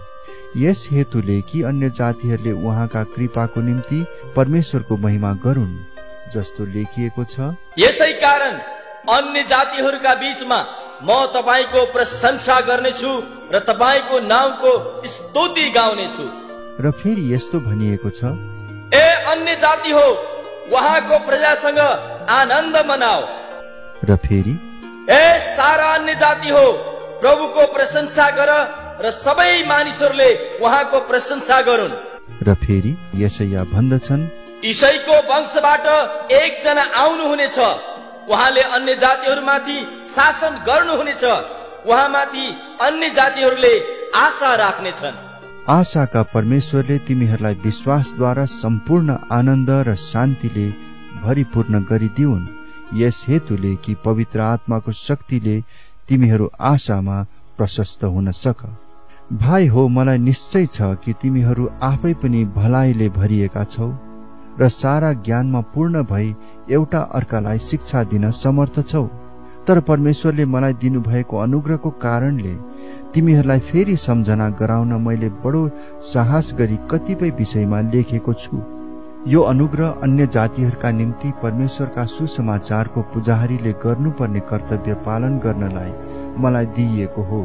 यस हेतुले कि अन्य जातिहरूले उहाँका कृपाको निम्ति परमेश्वरको महिमा गरून्, जस्तो लेखिएको छ, यसै कारण अन्य जातिहरूका बीचमा म तपाईको प्रशंसा गर्नेछु र तपाईको नामको स्तुति गाउनेछु। र फेरि यस्तो भनिएको छ, ए अन्य जाति हो, उहाँको प्रजासँग आनन्द मनाओ। र फेरि ए सारा अन्य जाति हो, प्रभुको प्रशंसा गर र सबै मानिसहरूले उहाँको प्रशंसा गरून्। र फेरि यसैया भन्दछन्, ईशैको वंशबाट एकजना आउनुहुनेछ, उहाँले अन्य जातिहरूमाथि शासन गर्नुहुनेछ, उहाँमाथि अन्य जातिहरूले आशा राख्नेछन्। आशाका परमेश्वरले तिमीहरूलाई विश्वासद्वारा सम्पूर्ण आनन्द र शान्तिले भरिपूर्ण गरिदिउन्, यस हेतुले कि पवित्र आत्माको शक्तिले तिमीहरू आशामा प्रशस्त हुन सक। भाइ हो, मलाई निश्चय छ कि तिमीहरू आफै पनि भलाइले भरिएका छौ र सारा ज्ञानमा पूर्ण भई एउटा अर्कालाई शिक्षा दिन समर्थ छौ। तर परमेश्वरले मलाई दिनुभएको अनुग्रहको कारणले तिमीहरूलाई फेरि सम्झना गराउन मैले बडो साहस गरी कतिपय विषयमा लेखेको छु। यो अनुग्रह अन्य जातिहरूका निम्ति परमेश्वरका सुसमाचारको पुजारीले गर्नुपर्ने कर्तव्य पालन गर्नलाई मलाई दिइएको हो,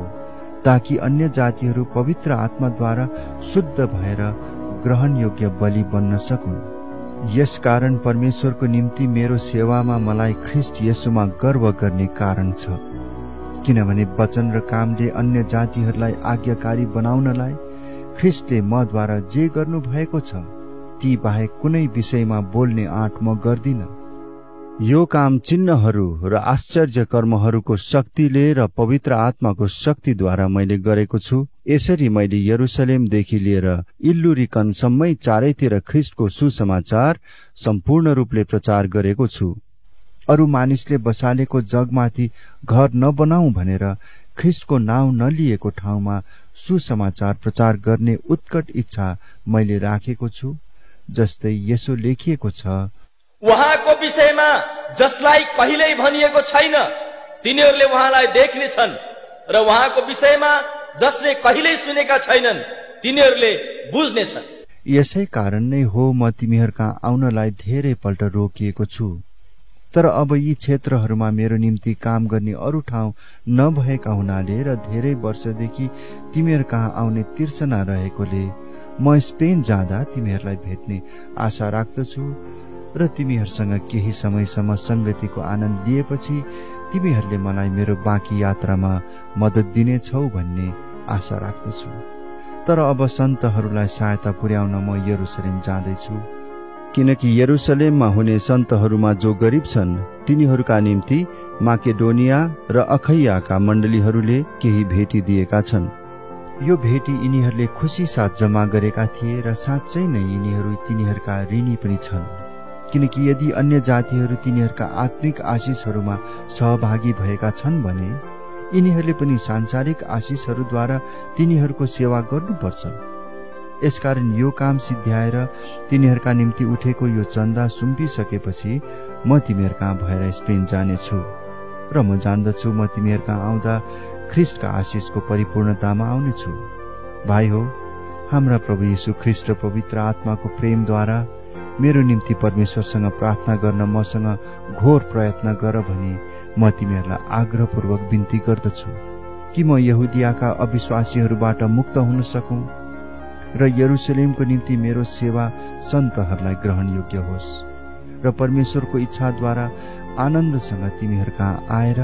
ताकि अन्य जातिहरू पवित्र आत्माद्वारा शुद्ध भएर ग्रहण योग्य बलि बन्न सकुन्। यसकारण परमेश्वरको निम्ति मेरो सेवामा मलाई ख्रीष्ट येशूमा गर्व गर्ने कारण छ, किनभने वचन र कामले अन्य जातिहरूलाई आज्ञाकारी बनाउनलाई ख्रीष्टले मद्वारा जे गर्नु भएको छ ती बाहेक कुनै विषयमा बोल्ने आँट म गर्दिन। यो काम चिन्हहरू र आश्चर्य कर्महरूको शक्तिले र पवित्र आत्माको शक्तिद्वारा मैले गरेको छु। यसरी मैले यरुशलेमदेखि लिएर इल्लुरिकनसम्मै चारैतिर ख्रीष्टको सुसमाचार सम्पूर्ण रूपले प्रचार गरेको छु। अरू मानिसले बसालेको जगमाथि घर नबनाऊ भनेर ख्रीष्टको नाउँ नलिएको ठाउँमा सुसमाचार प्रचार गर्ने उत्कट इच्छा मैले राखेको छु। जस्तै यसो लेखिएको छ, उहाँको विषयमा जसलाई कहिल्यै भनिएको छैन तिनीहरूले उहाँलाई देख्नेछन्, र उहाँको विषयमा जसले कहिल्यै सुनेका छैनन् तिनीहरूले बुझ्नेछन्। यसै कारण नै हो म तिमीहरूका आउनलाई धेरै पल्ट रोकिएको छु। तर अब यी क्षेत्रहरूमा मेरो निम्ति काम गर्ने अरू ठाउँ नभएका हुनाले र धेरै वर्षदेखि तिमीहरू कहाँ आउने तिर्सना रहेकोले म स्पेन जाँदा तिमीहरूलाई भेट्ने आशा राख्दछु र तिमीहरूसँग केही समयसम्म संगतिको आनन्द लिएपछि तिमीहरूले मलाई मेरो बाँकी यात्रामा मद्दत दिनेछौ भन्ने आशा राख्दछु। तर अब सन्तहरूलाई सहायता पुर्याउन म यरुशलेम जाँदैछु, किनकि यरुशलेममा हुने सन्तहरूमा जो गरिब छन् तिनीहरूका निम्ति माकेडोनिया र अखैयाका मण्डलीहरूले केही भेटी दिएका छन्। यो भेटी यिनीहरूले खुसी साथ जम्मा गरेका थिए र साँच्चै नै यिनीहरू तिनीहरूका ऋणी पनि छन्, किनकि यदि अन्य जातिहरू तिनीहरूका आत्मिक आशिषहरूमा सहभागी भएका छन् भने यिनीहरूले पनि सांसारिक आशिषहरूद्वारा तिनीहरूको सेवा गर्नुपर्छ। यसकारण यो काम सिद्ध्याएर तिनीहरूका निम्ति उठेको यो चन्दा सुम्पिसकेपछि म तिमीहरूका भएर स्पेन जानेछु र म जान्दछु म तिमीहरूका आउँदा ख्रीष्टका आशिषको परिपूर्णतामा आउनेछु। भाइ हो, हाम्रा प्रभु येशू ख्रीष्ट र पवित्र आत्माको प्रेमद्वारा मेरो निम्ति परमेश्वरसँग प्रार्थना गर्न मसँग घोर प्रयत्न गर भनी म तिमीहरूलाई आग्रहपूर्वक बिन्ती गर्दछु कि म यहुदियाका अविश्वासीहरूबाट मुक्त हुन सकूं र यरुशलेमको निम्ति मेरो सेवा सन्तहरूलाई ग्रहण योग्य होस् र परमेश्वरको इच्छाद्वारा आनन्दसँग तिमीहरू कहाँ आएर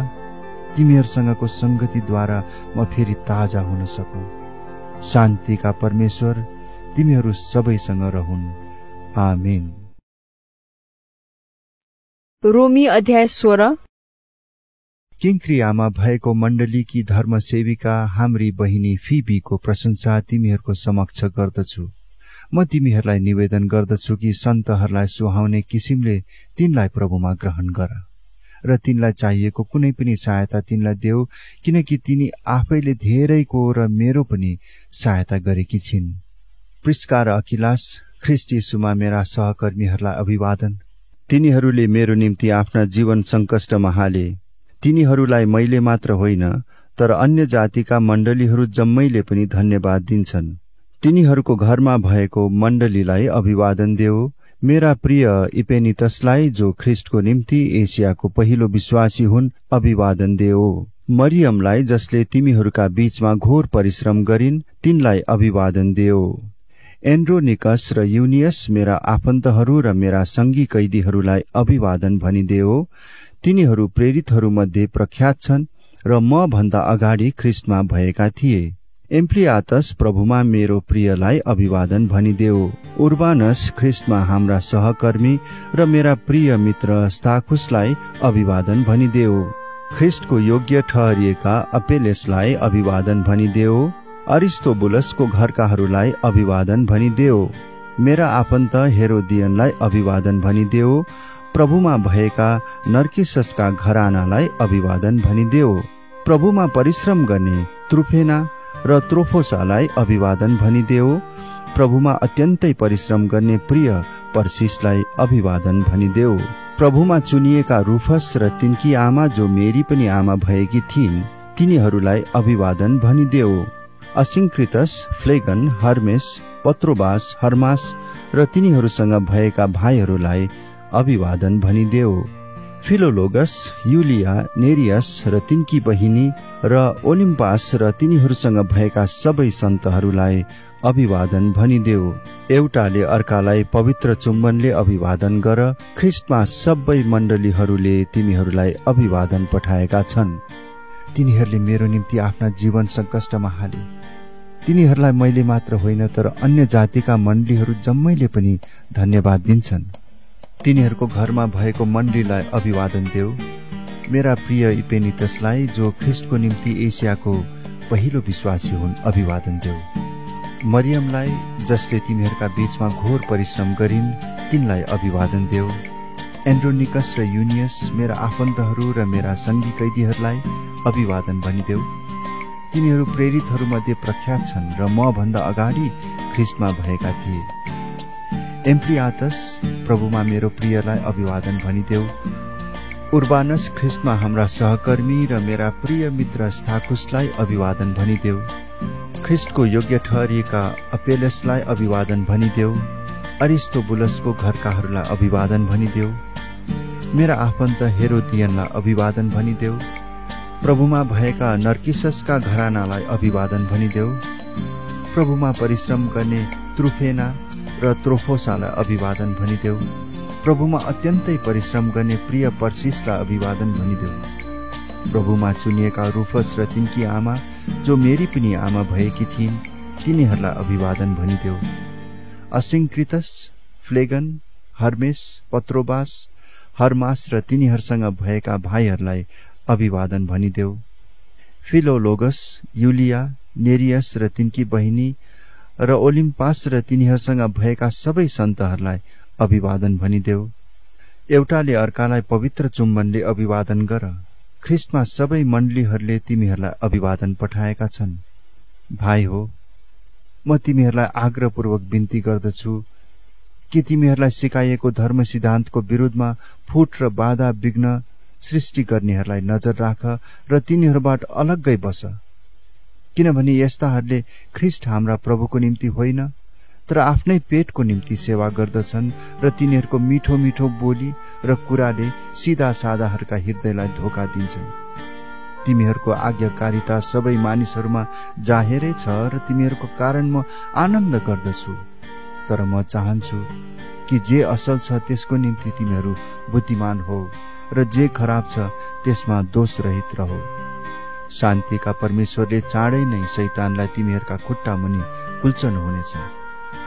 तिमीहरूसँगको संगतिद्वारा म फेरि ताजा हुन सकूं। शान्तिका परमेश्वर तिमीहरू सबैसँग रहुन्। आमेन। रोमी अध्याय 16। किंक्रियामा भएको मण्डलीकी धर्मसेविका हाम्री बहिनी फिबीको प्रशंसा तिमीहरूको समक्ष गर्दछु। म तिमीहरूलाई निवेदन गर्दछु कि सन्तहरूलाई सुहाउने किसिमले तिनलाई प्रभुमा ग्रहण गर र तिनलाई चाहिएको कुनै पनि सहायता तिनलाई देऊ, किनकि तिनी आफैले धेरैको र मेरो पनि सहायता गरेकी छिन्। प्रिस्का र अकिलास ख्रीष्ट येशूमा मेरा सहकर्मीहरूलाई अभिवादन। तिनीहरूले मेरो निम्ति आफ्ना जीवन संकष्टमा हाले। तिनीहरूलाई मैले मात्र होइन तर अन्य जातिका मण्डलीहरू जम्मैले पनि धन्यवाद दिन्छन्। तिनीहरूको घरमा भएको मण्डलीलाई अभिवादन देऊ। मेरा प्रिय इपेनितसलाई जो ख्रीष्टको निम्ति एसियाको पहिलो विश्वासी हुन् अभिवादन देऊ। मरियमलाई जसले तिमीहरूका बीचमा घोर परिश्रम गरिन् तिनलाई अभिवादन देऊ। एन्ड्रोनिकस र युनियस मेरा आफन्तहरू र मेरा सङ्गी कैदीहरूलाई अभिवादन भनिदेऊ। तिनीहरू प्रेरितहरूमध्ये प्रख्यात छन् र म भन्दा अगाडि ख्रिस्टमा भएका थिए। एम्प्लियातस प्रभुमा मेरो प्रियलाई अभिवादन भनिदेऊ। उर्बानस ख्रिस्टमा हाम्रा सहकर्मी र मेरा प्रिय मित्र स्ताखुसलाई अभिवादन भनिदेऊ। ख्रिस्टको योग्य ठहरिएका अपेलेसलाई अभिवादन भनिदेऊ। अरिस्तोबुलसको घरकाहरूलाई अभिवादन भनिदेऊ। मेरा आफन्त हेरोदियनलाई अभिवादन भनिदेऊ। प्रभुमा भएका नर्किससका घरानालाई अभिवादन भनिदेऊ। प्रभुमा परिश्रम गर्ने त्रुफेना र त्रोफोसालाई अभिवादन भनिदेऊ। प्रभुमा अत्यन्तै परिश्रम गर्ने प्रिय पर्सिसलाई अभिवादन भनिदेऊ। प्रभुमा चुनिएका रुफस र तिनकी आमा जो मेरी पनि आमा भएकी थिइन् तिनीहरूलाई अभिवादन भनिदेऊ। असिंक्रितस, फ्लेगन, हर्मेस, पत्रोबास, हर्मास र तिनीहरूसँग भएका भाइहरूलाई अभिवादन भनिदेऊ। फिलोलोगस, युलिया, नेरियस र तिनकी बहिनी र ओलिम्पास र तिनीहरूसँग भएका सबै सन्तहरूलाई अभिवादन भनिदेऊ। एउटाले अर्कालाई पवित्र चुम्बनले अभिवादन गर। ख्रिस्टमा सबै मण्डलीहरूले तिमीहरूलाई अभिवादन पठाएका छन्। तिनीहरूले मेरो निम्ति आफ्ना जीवन सङ्कष्टमा हाले। तिनीहरूलाई मैले मात्र होइन तर अन्य जातिका मण्डलीहरू जम्मैले पनि धन्यवाद दिन्छन्। तिनीहरूको घरमा भएको मण्डलीलाई अभिवादन देऊ। मेरा प्रिय इपेनितसलाई जो ख्रिस्टको निम्ति एसियाको पहिलो विश्वासी हुन् अभिवादन देऊ। मरियमलाई जसले तिमीहरूका बीचमा घोर परिश्रम गरिन् तिनलाई अभिवादन देऊ। एन्ड्रोनिकस र युनियस मेरा आफन्तहरू र मेरा सङ्गी कैदीहरूलाई अभिवादन भनिदेऊ। तिनीहरू प्रेरितहरूमध्ये प्रख्यात छन् र म भन्दा अगाडि ख्रिस्टमा भएका थिए। एम्प्लियातस प्रभुमा मेरो प्रियलाई अभिवादन भनिदेऊ। उर्बानस ख्रिस्टमा हाम्रा सहकर्मी र मेरा प्रिय मित्र स्ताखुसलाई अभिवादन भनिदेऊ। ख्रिस्टको योग्य ठहरिएका अपेलेसलाई अभिवादन भनिदेऊ। अरिस्तोबुलसको घरकाहरूलाई अभिवादन भनिदेऊ। मेरा आफन्त हेरोदियनलाई अभिवादन भनिदेऊ। प्रभुमा भएका नर्किससका घरानालाई अभिवादन भनिदेऊ। प्रभुमा परिश्रम गर्ने त्रुफेना र त्रोफोसालाई अभिवादन भनिदेऊ। प्रभुमा अत्यन्तै परिश्रम गर्ने प्रिय पर्सिसलाई अभिवादन भनिदेऊ। प्रभुमा चुनिएका रुफस र तिनकी आमा जो मेरी पनि आमा भएकी थिइन् तिनीहरूलाई अभिवादन भनिदेऊ। असिंक्रितस, फ्लेगन, हर्मेस, पत्रोबास, हर्मास र तिनीहरूसँग भएका भाइहरूलाई अभिवादन भनिदेऊ। फिलोलोगस, युलिया, नेरियस र तिनकी बहिनी र ओलिम्पास र तिनीहरूसँग भएका सबै सन्तहरूलाई अभिवादन भनिदेऊ। एउटाले अर्कालाई पवित्र चुम्बनले अभिवादन गर। ख्रिस्टमा सबै मण्डलीहरूले तिमीहरूलाई अभिवादन पठाएका छन्। भाइ हो, म तिमीहरूलाई आग्रहपूर्वक बिन्ती गर्दछु कि तिमीहरूलाई सिकाइएको धर्म सिद्धान्तको विरुद्धमा फुट र बाधा विघ्न सृष्टि गर्नेहरूलाई नजर राख र तिनीहरूबाट अलग्गै बस। किनभने यस्ताहरूले ख्रिस्ट हाम्रा प्रभुको निम्ति होइन तर आफ्नै पेटको निम्ति सेवा गर्दछन् र तिनीहरूको मिठो मिठो बोली र कुराले सिधा साधाहरूका हृदयलाई धोका दिन्छन्। तिमीहरूको आज्ञाकारिता सबै मानिसहरूमा जाहेरै छ र तिमीहरूको कारण म आनन्द गर्दछु। तर म चाहन्छु कि जे असल छ त्यसको निम्ति तिमीहरू बुद्धिमान हो र जे खराब छ त्यसमा दोष रहित रहो। शान्तिका परमेश्वरले चाँडै नै शैतानलाई तिमीहरूका खुट्टा मुनि कुल्चनु हुनेछ।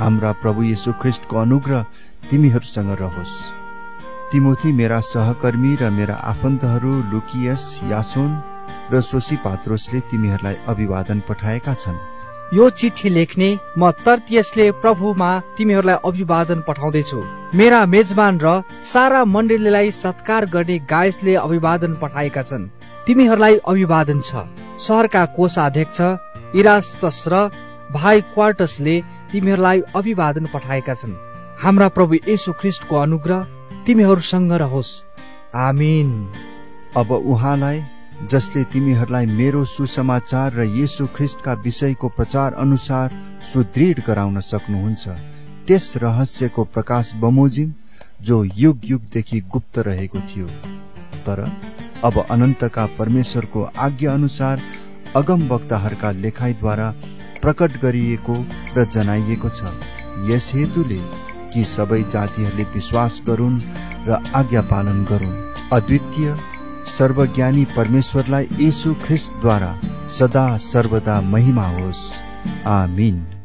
हाम्रा प्रभु येशू ख्रिस्टको अनुग्रह तिमीहरूसँग रहोस्। तिमोथी मेरा सहकर्मी र मेरा आफन्तहरू लुकियस, यासोन र सोसिपात्रोसले तिमीहरूलाई अभिवादन पठाएका छन्। यो चिठी लेख्ने म तर्तियसले प्रभुमा तिमीहरूलाई अभिवादन पठाउँदैछु। मेरा मेजबान र सारा मण्डलीलाई सत्कार गर्ने गायसले अभिवादन पठाएका छन्। तिमीहरूलाई अभिवादन छ। शहरका कोषाध्यक्ष इरास्तस र भाइ क्वार्टसले तिमीहरूलाई अभिवादन पठाएका छन्। हाम्रा प्रभु येशू ख्रिस्टको अनुग्रह तिमीहरूसँग रहोस्। आमीन। अब उहाँलाई जसले तिमीहरूलाई मेरो सुसमाचार र येशू ख्रिस्टका विषयको प्रचार अनुसार सुदृढ गराउन सक्नुहुन्छ, त्यस रहस्यको प्रकाश बमोजिम जो युग युगदेखि गुप्त रहेको थियो तर अब अनन्तका परमेश्वरको आज्ञा अनुसार अगमवक्ताहरूका लेखाइद्वारा प्रकट गरिएको र जनाइएको छ। यस हेतुले कि सबै जातिहरूले विश्वास गरून् र आज्ञा पालन गरून्। अद्वितीय सर्वज्ञानी परमेश्वरलाई यीशु ख्रीष्टद्वारा सदा सर्वदा महिमा होस्। आमीन।